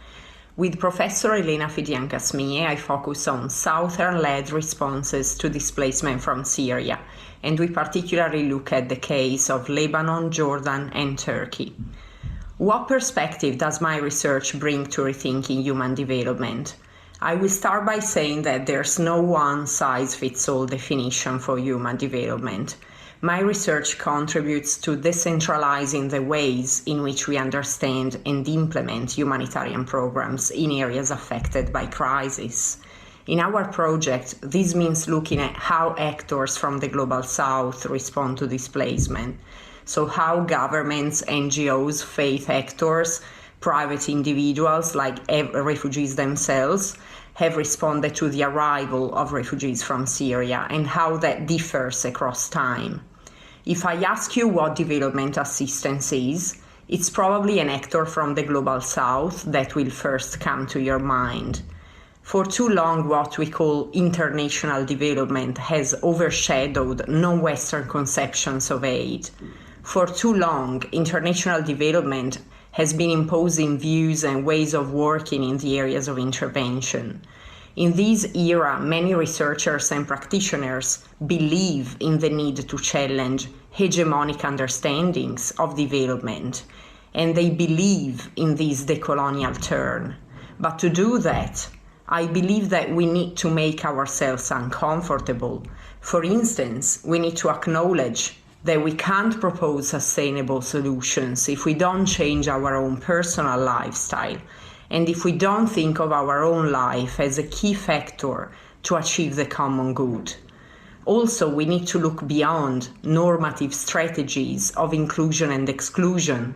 With Professor Elena Fidiancasmie, I focus on Southern-led responses to displacement from Syria, and we particularly look at the case of Lebanon, Jordan, and Turkey. What perspective does my research bring to rethinking human development? I will start by saying that there's no one-size-fits-all definition for human development. My research contributes to decentralizing the ways in which we understand and implement humanitarian programs in areas affected by crisis. In our project, this means looking at how actors from the Global South respond to displacement. So how governments, NGOs, faith actors, private individuals like refugees themselves have responded to the arrival of refugees from Syria and how that differs across time. If I ask you what development assistance is, it's probably an actor from the Global South that will first come to your mind. For too long, what we call international development has overshadowed non-Western conceptions of aid. For too long, international development has been imposing views and ways of working in the areas of intervention. In this era, many researchers and practitioners believe in the need to challenge hegemonic understandings of development, and they believe in this decolonial turn. But to do that, I believe that we need to make ourselves uncomfortable. For instance, we need to acknowledge that we can't propose sustainable solutions if we don't change our own personal lifestyle, and if we don't think of our own life as a key factor to achieve the common good. Also, we need to look beyond normative strategies of inclusion and exclusion.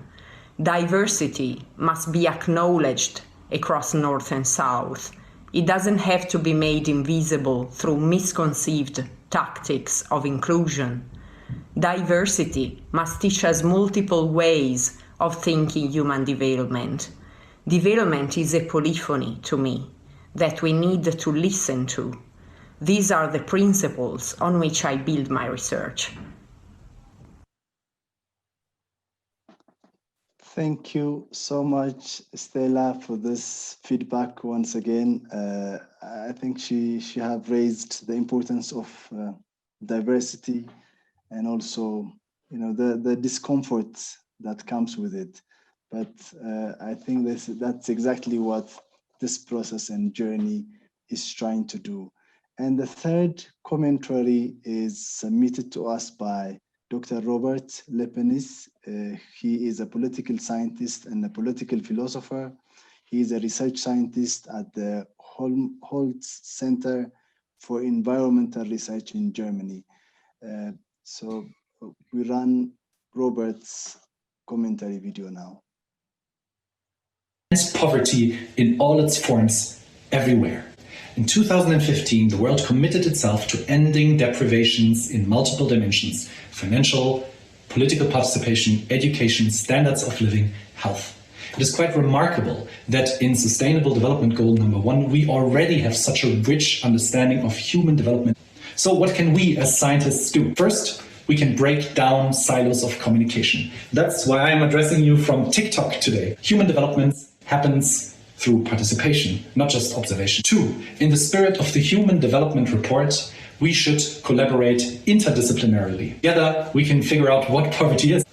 Diversity must be acknowledged across North and South. It doesn't have to be made invisible through misconceived tactics of inclusion. Diversity must teach us multiple ways of thinking human development. Development is a polyphony to me that we need to listen to. These are the principles on which I build my research. Thank you so much, Stella, for this feedback once again. I think she have raised the importance of diversity and also, the discomfort that comes with it. But I think that's exactly what this process and journey is trying to do. And the third commentary is submitted to us by Dr. Robert Lepenis. He is a political scientist and a political philosopher. He is a research scientist at the Holtz Center for Environmental Research in Germany. So we run Robert's commentary video now. Poverty in all its forms everywhere. In 2015, the world committed itself to ending deprivations in multiple dimensions: financial, political participation, education, standards of living, health. It is quite remarkable that in Sustainable Development Goal number 1, we already have such a rich understanding of human development. So what can we as scientists do? First, we can break down silos of communication. That's why I'm addressing you from TikTok today. Human development happens through participation, not just observation. 2, in the spirit of the Human Development Report, we should collaborate interdisciplinarily. Together, we can figure out what poverty is.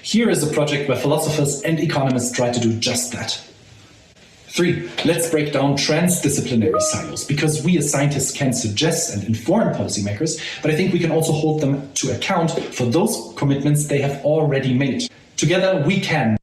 Here is a project where philosophers and economists try to do just that. 3, let's break down transdisciplinary silos, because we as scientists can suggest and inform policymakers, but I think we can also hold them to account for those commitments they have already made. Together, we can.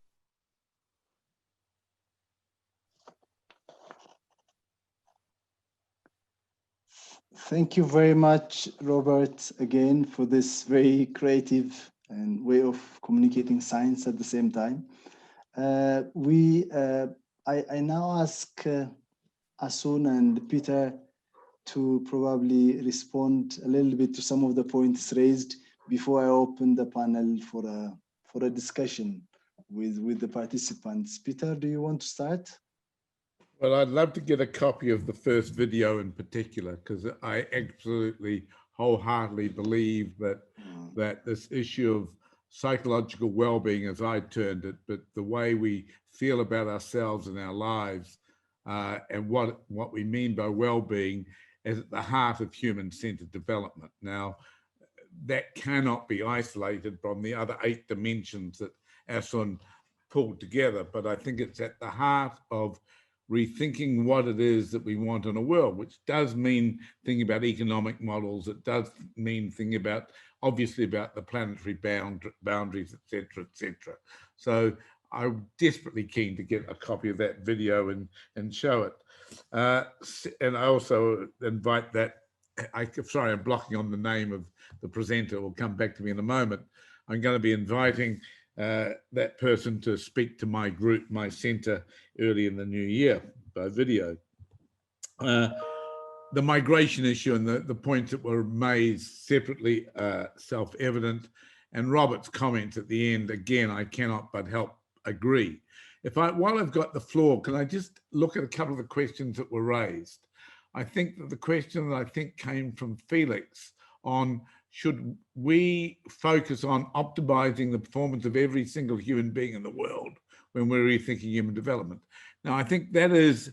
Thank you very much, Robert, again, for this very creative and way of communicating science at the same time. I now ask Asun and Peter to probably respond a little bit to some of the points raised before I open the panel for a discussion with the participants. Peter, do you want to start? Well, I'd love to get a copy of the first video in particular, because I absolutely wholeheartedly believe that this issue of psychological well-being, as I termed it, but the way we feel about ourselves and our lives, and what we mean by well-being, is at the heart of human-centered development. Now, that cannot be isolated from the other 8 dimensions that Asun pulled together, but I think it's at the heart of rethinking what it is that we want in a world, which does mean thinking about economic models. It does mean thinking about, obviously, about the planetary boundaries, et cetera, So I'm desperately keen to get a copy of that video and show it. And I also invite that, sorry, I'm blocking on the name of the presenter. It will come back to me in a moment. I'm going to be inviting that person to speak to my group, my center, early in the new year by video. The migration issue and the points that were made separately self-evident, and Robert's comments at the end, again, I cannot but help agree. While I've got the floor, can I just look at a couple of the questions that were raised? I think that the question that I think came from Felix on should we focus on optimizing the performance of every single human being in the world when we're rethinking human development? Now, I think that is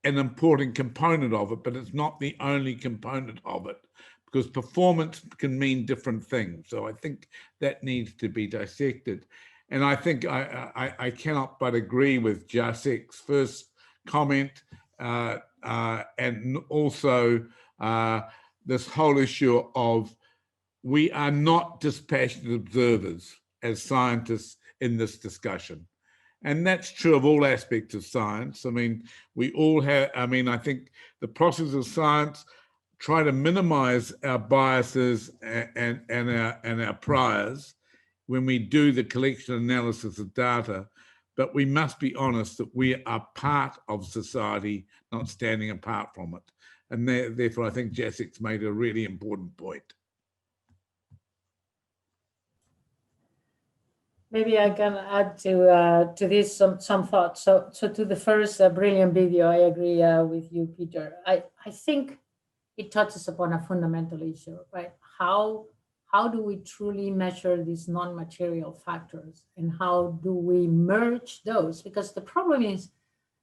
an important component of it, but it's not the only component of it, because performance can mean different things. So I think that needs to be dissected. And I think I cannot but agree with Jasek's first comment, and also this whole issue of we are not dispassionate observers as scientists in this discussion. And that's true of all aspects of science. I mean, we all have, I think the process of science try to minimize our biases and our priors when we do the collection analysis of data, but we must be honest that we are part of society, not standing apart from it. And therefore, I think Jasek's made a really important point. Maybe I can add to this some thoughts. So to the first brilliant video, I agree with you, Peter. I think it touches upon a fundamental issue, right? How do we truly measure these non-material factors, and how do we merge those? Because the problem is,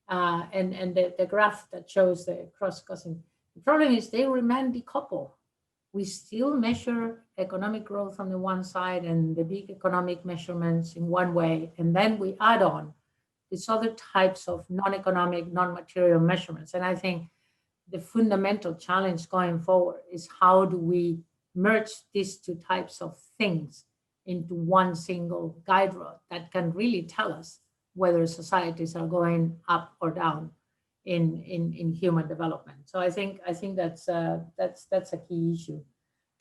and the graph that shows the cross-cutting, the problem is they remain decoupled. we still measure economic growth on the one side and the big economic measurements in one way, and then we add on these other types of non-economic, non-material measurements. And I think the fundamental challenge going forward is how do we merge these two types of things into one single guide road that can really tell us whether societies are going up or down in human development. So I think that's a key issue.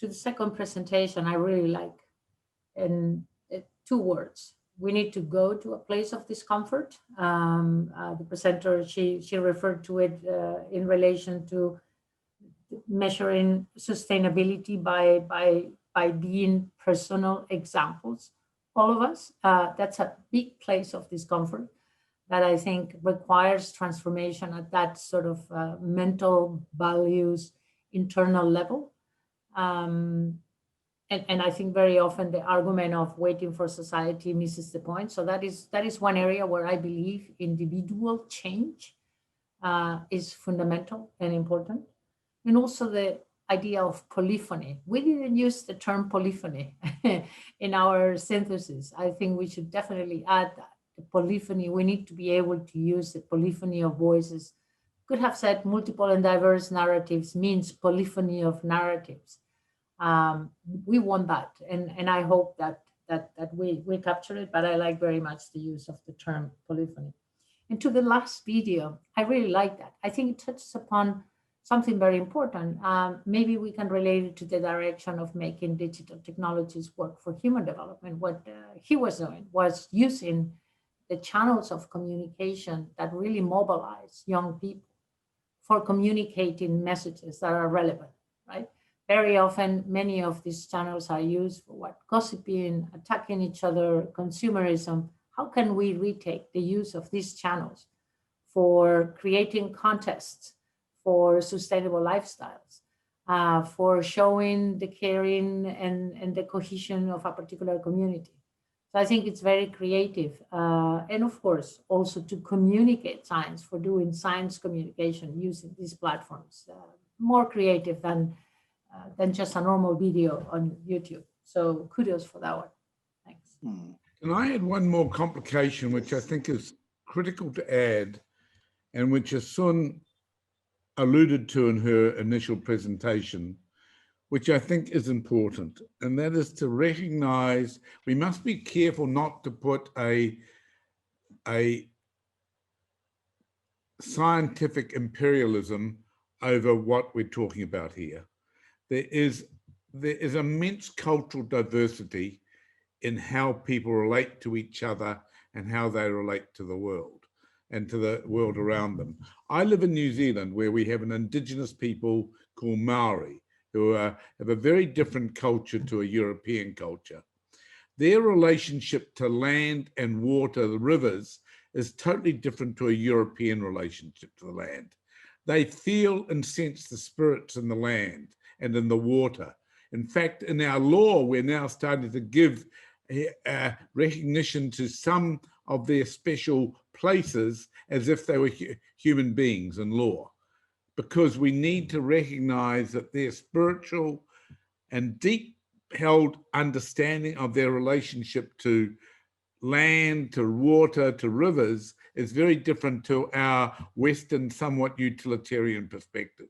To the second presentation, I really like in 2 words. We need to go to a place of discomfort. The presenter, she referred to it in relation to measuring sustainability by being personal examples. All of us, that's a big place of discomfort that I think requires transformation at that sort of mental values, internal level. And I think very often the argument of waiting for society misses the point. So that is one area where I believe individual change is fundamental and important. And also the idea of polyphony. We didn't use the term polyphony in our synthesis. I think we should definitely add that. The polyphony, we need to be able to use the polyphony of voices. Could have said multiple and diverse narratives means polyphony of narratives. We want that, and I hope that we capture it, but I like very much the use of the term polyphony. And to the last video, I really like that. I think it touches upon something very important. Maybe we can relate it to the direction of making digital technologies work for human development. What he was doing was using the channels of communication that really mobilize young people for communicating messages that are relevant, right? Very often, many of these channels are used for what? Gossiping, attacking each other, consumerism. How can we retake the use of these channels for creating contests, for sustainable lifestyles, for showing the caring and the cohesion of a particular community? So I think it's very creative. And of course, also to communicate science, for doing science communication using these platforms, more creative than just a normal video on YouTube. So kudos for that one. Thanks. And I add one more complication, which I think is critical to add, and which Asun alluded to in her initial presentation, which I think is important, and that is to recognize we must be careful not to put a scientific imperialism over what we're talking about here. There is immense cultural diversity in how people relate to each other and how they relate to the world and to the world around them. I live in New Zealand, where we have an indigenous people called Maori, who have a very different culture to a European culture. Their relationship to land and water, the rivers, is totally different to a European relationship to the land. They feel and sense the spirits in the land and in the water. In fact, in our law, we're now starting to give recognition to some of their special places as if they were human beings in law, because we need to recognize that their spiritual and deep held understanding of their relationship to land, to water, to rivers is very different to our Western, somewhat utilitarian perspective.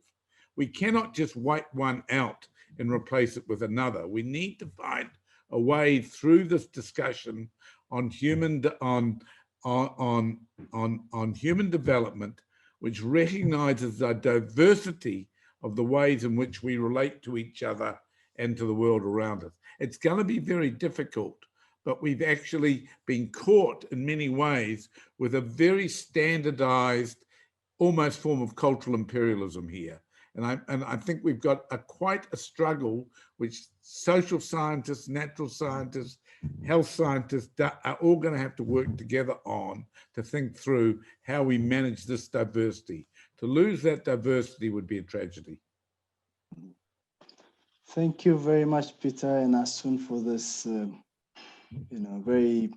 We cannot just wipe one out and replace it with another. We need to find a way through this discussion on human human development, which recognizes the diversity of the ways in which we relate to each other and to the world around us. It's going to be very difficult, but we've actually been caught in many ways with a very standardized, almost form of cultural imperialism here. And I think we've got quite a struggle, which social scientists, natural scientists, health scientists are all going to have to work together on to think through how we manage this diversity. To lose that diversity would be a tragedy. Thank you very much, Peter and Asun, for this very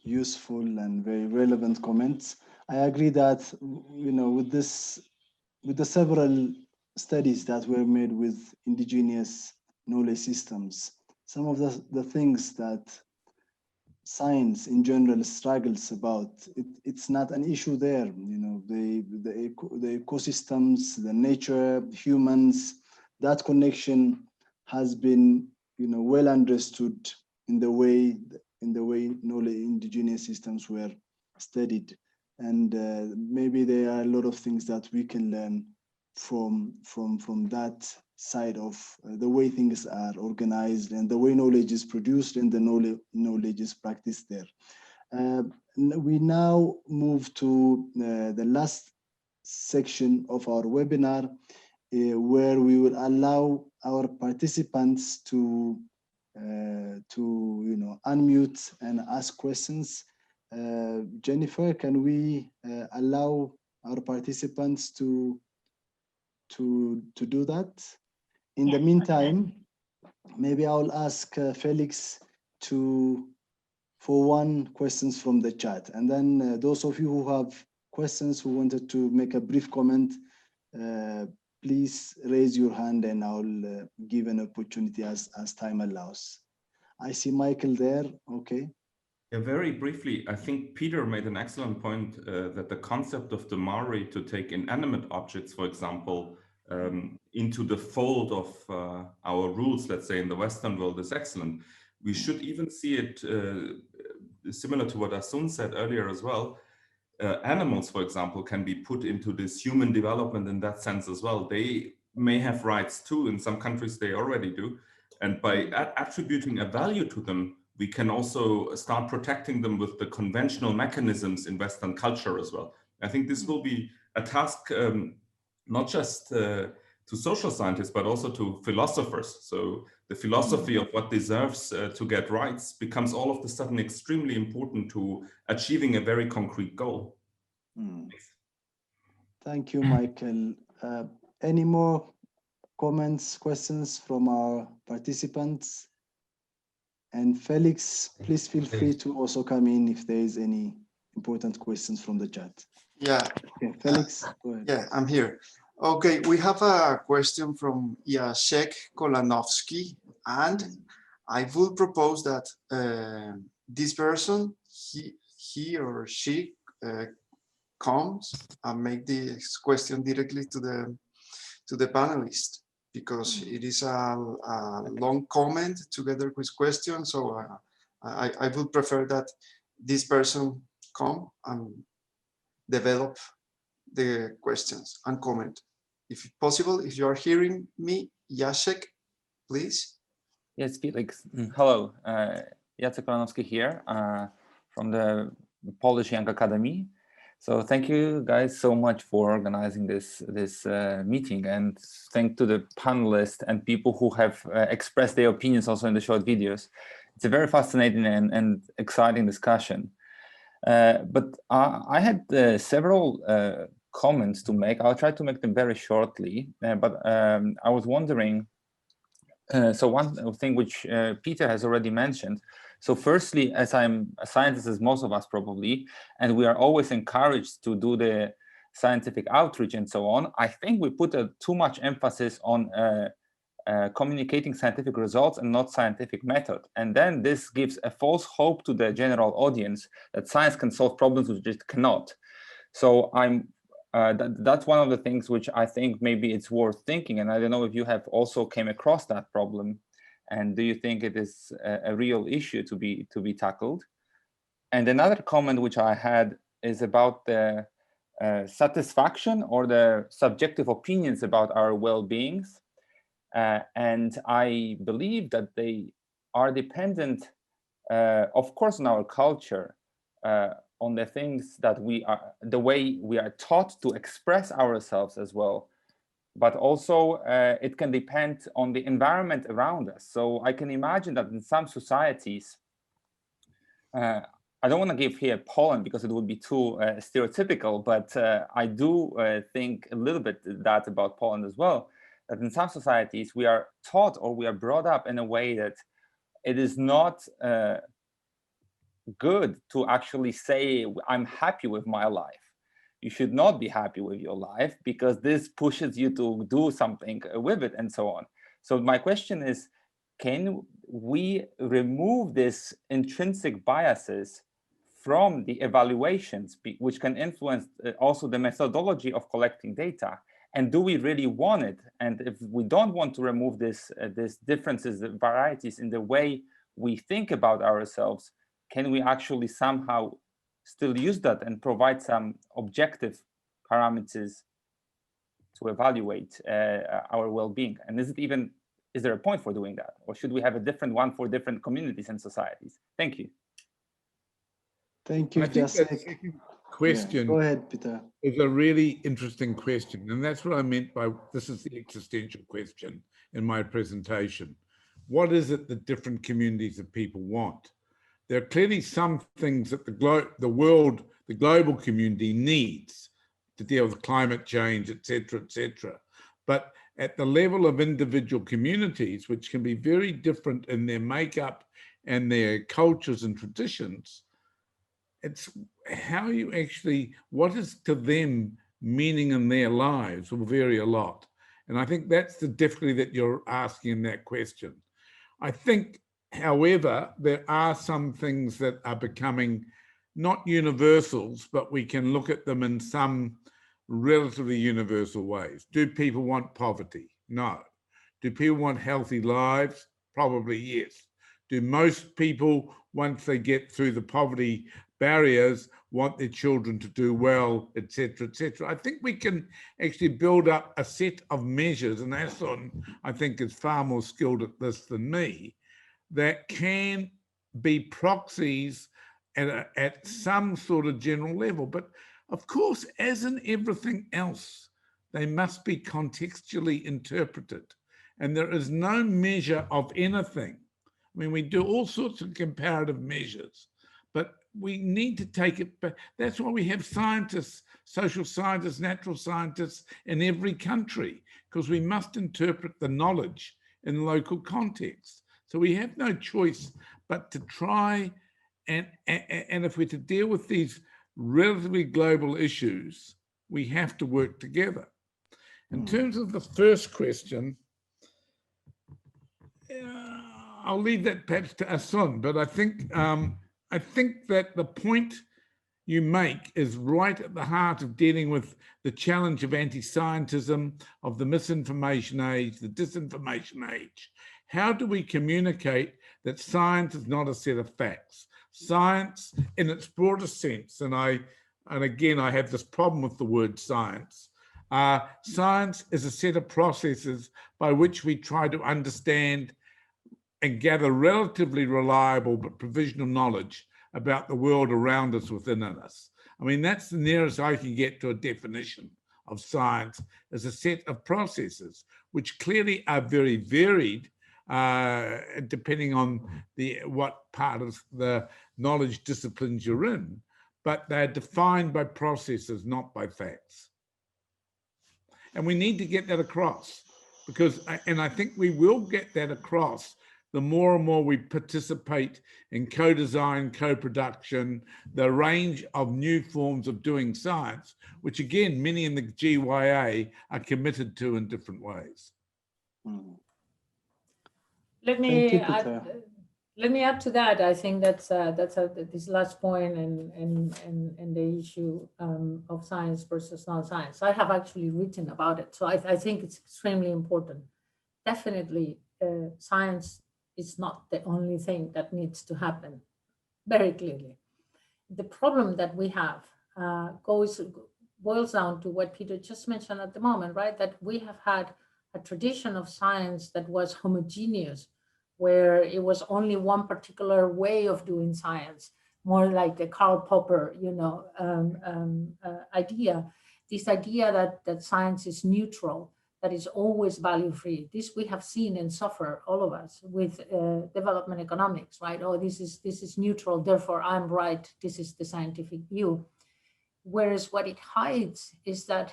useful and very relevant comments. I agree that with the several studies that were made with indigenous knowledge systems. Some of the things that science in general struggles about, it's not an issue there. You know, the ecosystems, the nature, humans, that connection has been, you know, well understood in the way knowledge indigenous systems were studied. And maybe there are a lot of things that we can learn from that side of the way things are organized and the way knowledge is produced and the knowledge is practiced there. We now move to the last section of our webinar, where we will allow our participants to unmute and ask questions. Jennifer, can we allow our participants to do that? In the meantime, maybe I'll ask Felix for one questions from the chat, and then those of you who have questions, who wanted to make a brief comment, please raise your hand and I'll give an opportunity as time allows. I see Michael there. Okay. Yeah, very briefly, I think Peter made an excellent point that the concept of the Maori to take inanimate objects, for example, into the fold of our rules, let's say in the Western world, is excellent. We should even see it similar to what Asun said earlier as well. Animals, for example, can be put into this human development in that sense as well. They may have rights too. In some countries, they already do. And by attributing a value to them, we can also start protecting them with the conventional mechanisms in Western culture as well. I think this will be a task not just to social scientists, but also to philosophers. So the philosophy of what deserves to get rights becomes all of a sudden extremely important to achieving a very concrete goal. Thank you, Michael. Any more comments, questions from our participants? And Felix, please feel free to also come in if there is any important questions from the chat. Yeah. Okay, Felix, go ahead. Yeah, I'm here. Okay, we have a question from Jacek Kolanovsky, and I will propose that this person, he or she, comes and make this question directly to the panelist, because it is a long comment together with questions. So I would prefer that this person come and develop the questions and comment. If possible, if you are hearing me, Jacek, please. Yes, Felix. Hello, Jacek Kolanowski here from the Polish Young Academy. So thank you guys so much for organizing this meeting, and thank to the panelists and people who have expressed their opinions also in the short videos. It's a very fascinating and exciting discussion. But I had several comments to make. I'll try to make them very shortly, but I was wondering, so one thing which Peter has already mentioned. So firstly, as I'm a scientist, as most of us probably, and we are always encouraged to do the scientific outreach and so on, I think we put too much emphasis on communicating scientific results and not scientific method. And then this gives a false hope to the general audience that science can solve problems which it cannot. So that's one of the things which I think maybe it's worth thinking. And I don't know if you have also came across that problem, and do you think it is a real issue to be tackled? And another comment which I had is about the satisfaction or the subjective opinions about our well-beings. And I believe that they are dependent, of course, on our culture, on the things that the way we are taught to express ourselves as well. But also it can depend on the environment around us. So I can imagine that in some societies, I don't want to give here Poland because it would be too stereotypical, but I do think a little bit that about Poland as well, that in some societies we are taught or we are brought up in a way that it is not good to actually say, I'm happy with my life. you should not be happy with your life because this pushes you to do something with it and so on. So my question is, can we remove these intrinsic biases from the evaluations, which can influence also the methodology of collecting data? And do we really want it? And if we don't want to remove this differences, the varieties in the way we think about ourselves, can we actually somehow still use that and provide some objective parameters to evaluate our well-being? And is there a point for doing that? Or should we have a different one for different communities and societies? Thank you. Thank you, Jacek. Question. Yeah, go ahead, Peter. Is a really interesting question. And that's what I meant by, this is the existential question in my presentation. What is it that different communities of people want? There are clearly some things that the global community needs to deal with climate change, et cetera, but at the level of individual communities, which can be very different in their makeup and their cultures and traditions, it's how you actually, what is to them meaning in their lives will vary a lot. And I think that's the difficulty that you're asking in that question. I think, however, there are some things that are becoming not universals, but we can look at them in some relatively universal ways. Do people want poverty? No. Do people want healthy lives? Probably yes. Do most people, once they get through the poverty barriers, want their children to do well, et cetera, et cetera? I think we can actually build up a set of measures, and Asun, I think, is far more skilled at this than me, that can be proxies at some sort of general level. But of course, as in everything else, they must be contextually interpreted. And there is no measure of anything. I mean, we do all sorts of comparative measures, but we need to take it back. That's why we have scientists, social scientists, natural scientists in every country, because we must interpret the knowledge in local context. So we have no choice but to try and if we're to deal with these relatively global issues, we have to work together. In terms of the first question, I'll leave that perhaps to Asun, but I think that the point you make is right at the heart of dealing with the challenge of anti-scientism, of the misinformation age, the disinformation age. How do we communicate that science is not a set of facts? Science in its broadest sense, and again, I have this problem with the word science. Science is a set of processes by which we try to understand and gather relatively reliable but provisional knowledge about the world around us, within us. I mean, that's the nearest I can get to a definition of science as a set of processes, which clearly are very varied depending on what part of the knowledge disciplines you're in, but they're defined by processes, not by facts. And we need to get that across, because, and I think we will get that across the more and more we participate in co-design, co-production, the range of new forms of doing science, which again, many in the GYA are committed to in different ways. Let me add to that. I think that's this last point and the issue of science versus non-science. I have actually written about it, so I think it's extremely important. Definitely, science is not the only thing that needs to happen, very clearly. The problem that we have boils down to what Peter just mentioned at the moment, right? That we have had a tradition of science that was homogeneous, where it was only one particular way of doing science, more like the Karl Popper, idea. This idea that science is neutral, that is always value-free. This we have seen and suffer, all of us, with development economics, right? Oh, this is neutral, therefore I'm right. This is the scientific view. Whereas what it hides is that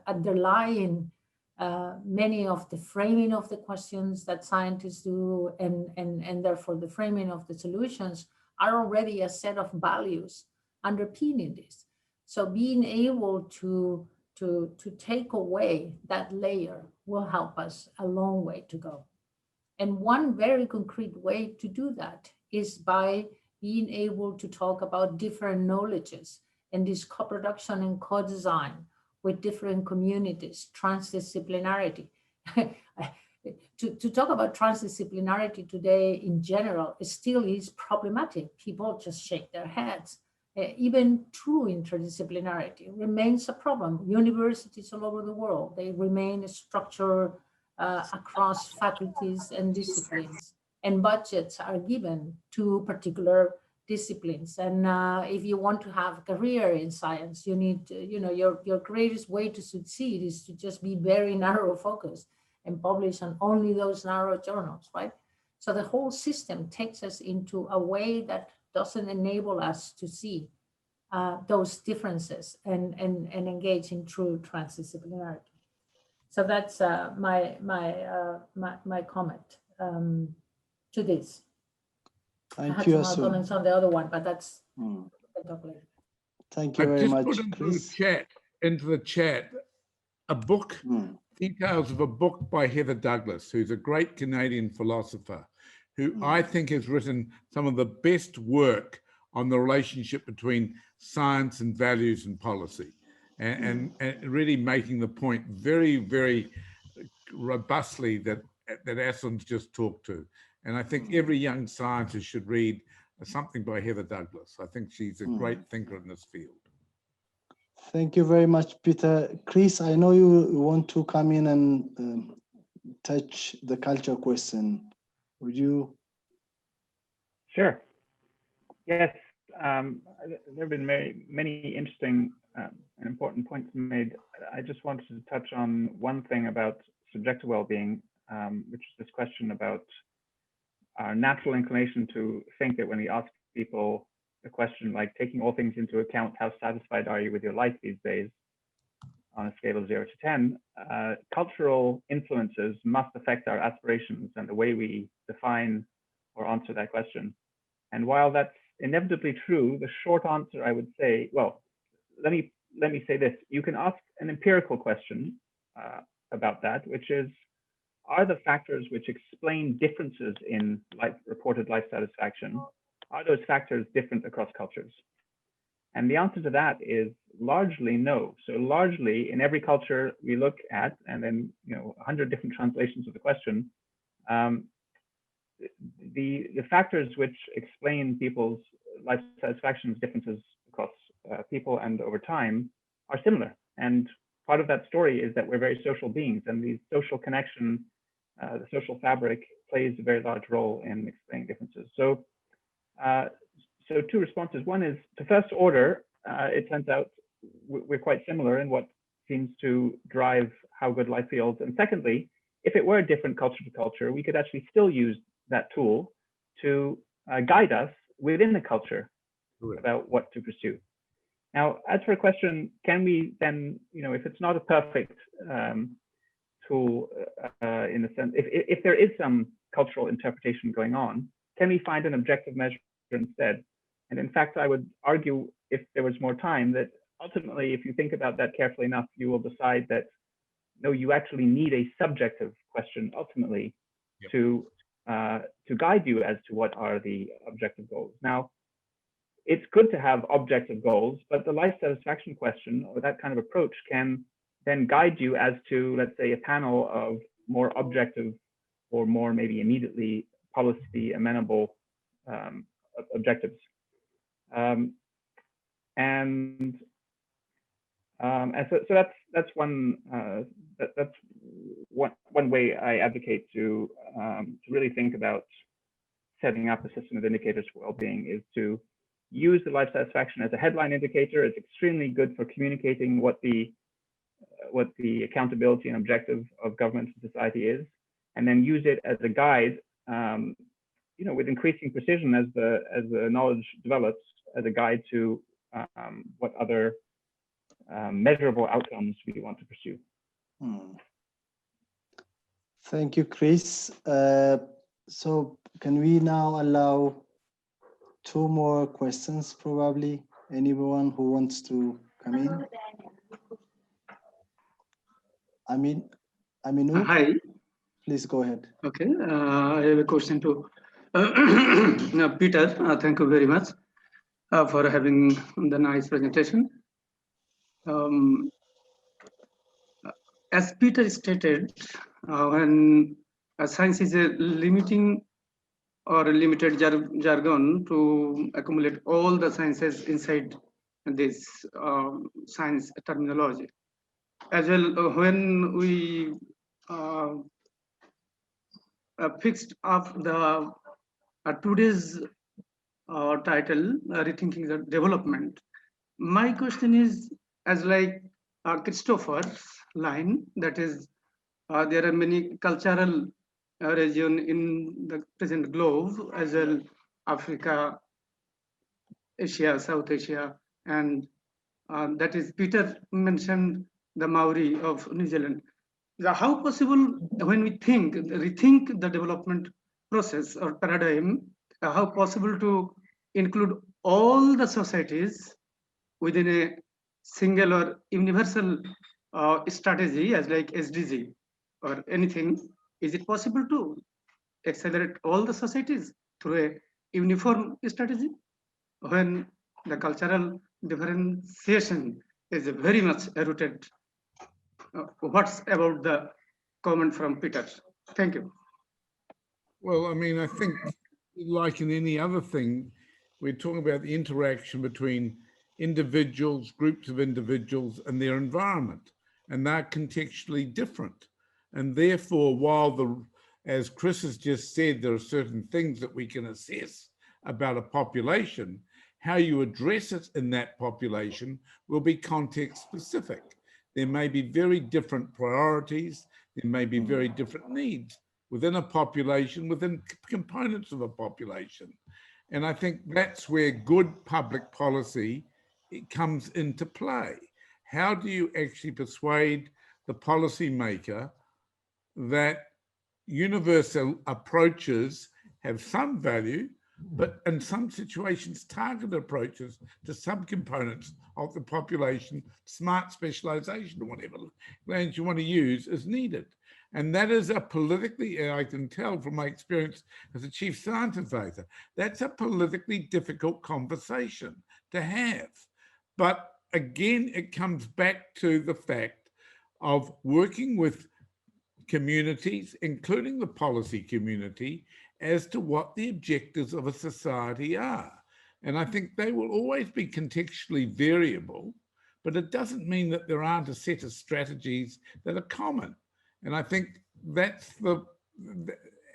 underlying many of the framing of the questions that scientists do, and therefore the framing of the solutions, are already a set of values underpinning this. So being able to take away that layer will help us a long way to go. And one very concrete way to do that is by being able to talk about different knowledges and this co-production and co-design with different communities, transdisciplinarity. To talk about transdisciplinarity today in general, it still is problematic. People just shake their heads. Even true interdisciplinarity remains a problem. Universities all over the world, they remain structured across faculties and disciplines, and budgets are given to particular disciplines. And if you want to have a career in science, you need to, your greatest way to succeed is to just be very narrow focused and publish on only those narrow journals, right? So the whole system takes us into a way that doesn't enable us to see those differences and engage in true transdisciplinarity. So that's my comment to this. Thank you, I had some comments on the other one, but that's Thank you very much, Chris. Into the chat a book, details of a book by Heather Douglas, who's a great Canadian philosopher, who I think has written some of the best work on the relationship between science and values and policy, and really making the point very, very robustly that Aslan's just talked to. And I think every young scientist should read something by Heather Douglas. I think she's a great thinker in this field. Thank you very much, Peter. Chris, I know you want to come in and touch the culture question. Would you? Sure. Yes, there have been many interesting and important points made. I just wanted to touch on one thing about subjective well-being, which is this question about our natural inclination to think that when we ask people a question like, taking all things into account, how satisfied are you with your life these days on a scale of 0 to 10, cultural influences must affect our aspirations and the way we define or answer that question. And while that's inevitably true, the short answer I would say, well, let me say this. You can ask an empirical question about that, which is, are the factors which explain differences in reported life satisfaction, are those factors different across cultures? And the answer to that is largely no. So largely in every culture we look at, and then 100 different translations of the question, the factors which explain people's life satisfaction differences across people and over time are similar. And part of that story is that we're very social beings, and the social connection, the social fabric plays a very large role in explaining differences. So, so two responses. One is, to first order, it turns out we're quite similar in what seems to drive how good life feels. And secondly, if it were different culture to culture, we could actually still use that tool to guide us within the culture about what to pursue. Now, as for a question, can we then, if it's not a perfect tool in the sense, if there is some cultural interpretation going on, can we find an objective measure instead? And in fact, I would argue, if there was more time, that ultimately, if you think about that carefully enough, you will decide that, no, you actually need a subjective question ultimately to guide you as to what are the objective goals. Now, it's good to have objective goals, but the life satisfaction question, or that kind of approach, can then guide you as to, let's say, a panel of more objective or more maybe immediately policy amenable objectives. And so that's one way I advocate to really think about setting up a system of indicators for well-being, is to use the life satisfaction as a headline indicator. It's extremely good for communicating what the accountability and objective of government and society is, and then use it as a guide, with increasing precision as the knowledge develops, as a guide to what other measurable outcomes we want to pursue. Thank you, Chris. So can we now allow 2 more questions, probably? Anyone who wants to come Aminu, Hi. please go ahead. Okay, I have a question to Peter. Thank you very much for having the nice presentation. As Peter stated, when science is a limiting or a limited jargon to accumulate all the sciences inside this science terminology. As well, when we fixed up the today's title, Rethinking the Development, my question is, as like Christopher's line, that is, there are many cultural region in the present globe, as well Africa, Asia, South Asia, and that is Peter mentioned the Maori of New Zealand. How possible when we rethink the development process or paradigm, how possible to include all the societies within a single or universal strategy as like SDG or anything? Is it possible to accelerate all the societies through a uniform strategy when the cultural differentiation is very much rooted? What's about the comment from Peter? Thank you. Well, I mean, I think like in any other thing, we're talking about the interaction between individuals, groups of individuals and their environment, and they're contextually different. And therefore, while as Chris has just said, there are certain things that we can assess about a population, how you address it in that population will be context specific. There may be very different priorities, there may be very different needs within a population, within components of a population. And I think that's where good public policy comes into play. How do you actually persuade the policymaker that universal approaches have some value, but in some situations, targeted approaches to subcomponents of the population, smart specialization, or whatever language you want to use, is needed. And that is a politically, I can tell from my experience as a chief science advisor, that's a politically difficult conversation to have. But again, it comes back to the fact of working with communities, including the policy community, as to what the objectives of a society are. And I think they will always be contextually variable, but it doesn't mean that there aren't a set of strategies that are common. And I think that's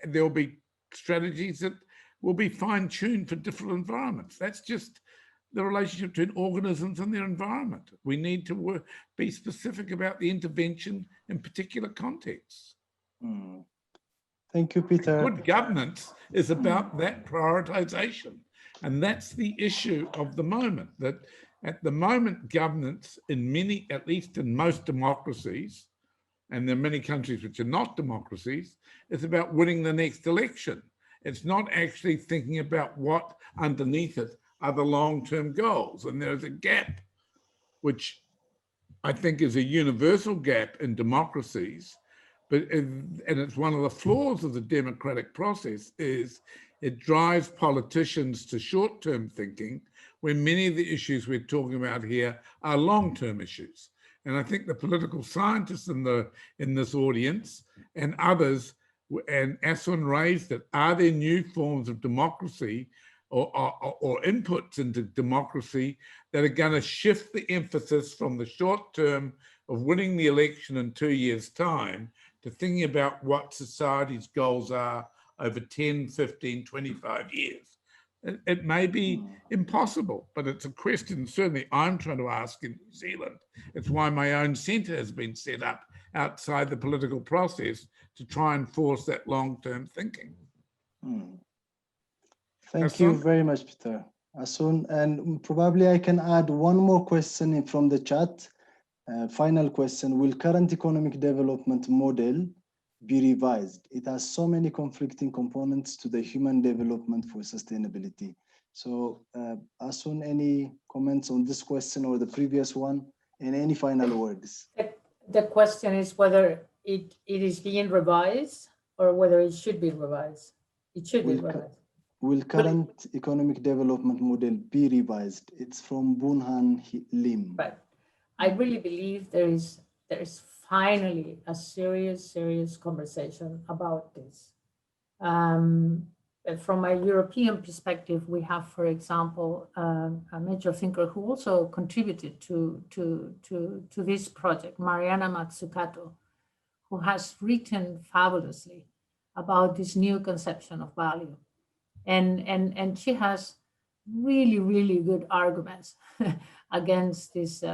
there'll be strategies that will be fine-tuned for different environments. That's just the relationship between organisms and their environment. We need to be specific about the intervention in particular contexts. Thank you, Peter. Good governance is about that prioritization. And that's the issue of the moment, that at the moment governance in many, at least in most democracies, and there are many countries which are not democracies, is about winning the next election. It's not actually thinking about what underneath it are the long-term goals. And there's a gap, which I think is a universal gap in democracies, and it's one of the flaws of the democratic process, is it drives politicians to short-term thinking when many of the issues we're talking about here are long-term issues. And I think the political scientists in this audience and others, and Asun raised it, are there new forms of democracy or inputs into democracy that are going to shift the emphasis from the short term of winning the election in 2 years' time to thinking about what society's goals are over 10, 15, 25 years. It may be impossible, but it's a question certainly I'm trying to ask in New Zealand. It's why my own centre has been set up outside the political process to try and force that long-term thinking. Thank you very much, Peter. Asun, and probably I can add one more question from the chat. Final question, will current economic development model be revised? It has so many conflicting components to the human development for sustainability. So Asun, any comments on this question or the previous one, and any final words? The question is whether it is being revised or whether it should be revised. It should be revised. Will current economic development model be revised? It's from Bunhan Lim. Right. I really believe there is finally a serious conversation about this. From a European perspective, we have, for example, a major thinker who also contributed to this project, Mariana Mazzucato, who has written fabulously about this new conception of value. And she has really good arguments against this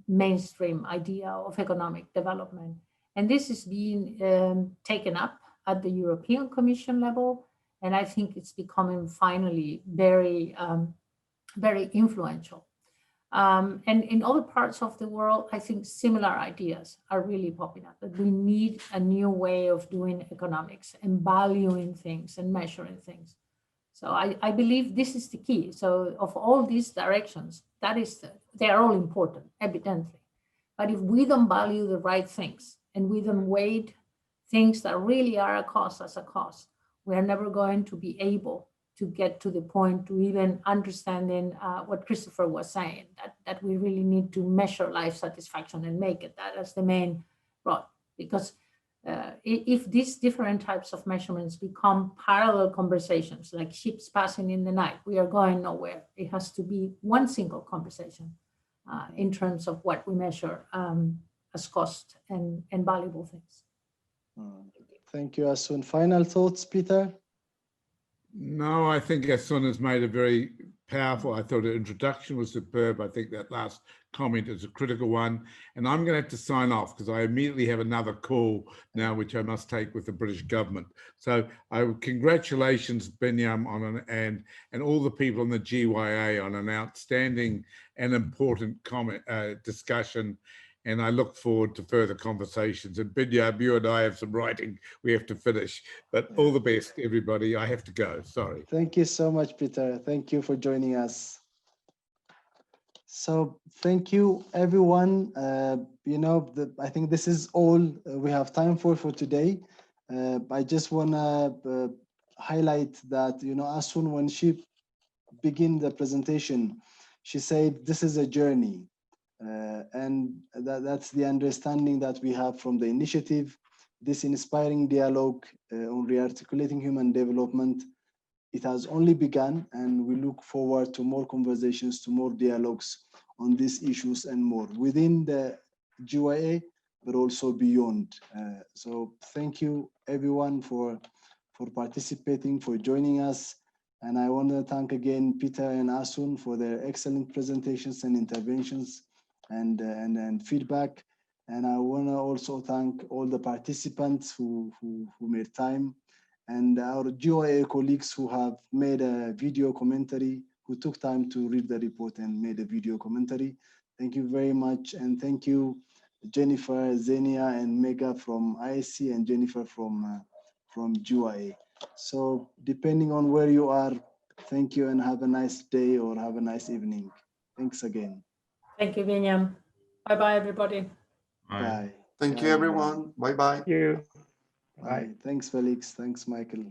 mainstream idea of economic development. And this is being taken up at the European Commission level. And I think it's becoming finally very influential. And in other parts of the world, I think similar ideas are really popping up, that we need a new way of doing economics and valuing things and measuring things. So I believe this is the key. So of all these directions, they are all important, evidently. But if we don't value the right things and we don't weight things that really are a cost as a cost, we are never going to be able to get to the point to even understanding what Christopher was saying, that we really need to measure life satisfaction and make it that as the main rod. Because if these different types of measurements become parallel conversations, like ships passing in the night, we are going nowhere. It has to be one single conversation in terms of what we measure as cost and valuable things. Thank you, Asun. Final thoughts, Peter? No, I think Asun has made a very powerful, I thought the introduction was superb. I think that last comment is a critical one. And I'm going to have to sign off because I immediately have another call now, which I must take with the British government. So congratulations, Binyam, and all the people on the GYA on an outstanding and important discussion. And I look forward to further conversations. And Binyam, you and I have some writing we have to finish. But all the best, everybody. I have to go. Sorry. Thank you so much, Peter. Thank you for joining us. So thank you, everyone. I think this is all we have time for today. I just want to highlight that, Asun, when she began the presentation, she said, this is a journey. And that's the understanding that we have from the initiative, this inspiring dialogue on rearticulating human development. It has only begun, and we look forward to more conversations, to more dialogues on these issues and more within the GYA, but also beyond. So thank you, everyone, for participating, for joining us. And I want to thank again Peter and Asun for their excellent presentations and interventions and feedback. And I want to also thank all the participants who made time, and our GYA colleagues who have made a video commentary, who took time to read the report and made a video commentary. Thank you very much. And thank you, Jennifer, Zenia, and Mega from ISC, and Jennifer from GYA. So depending on where you are, thank you and have a nice day or have a nice evening. Thanks again. Thank you, Binyam. Bye-bye, everybody. Bye. Thank you, everyone. Bye-bye. Thank you. Bye. Thanks, Felix. Thanks, Michael.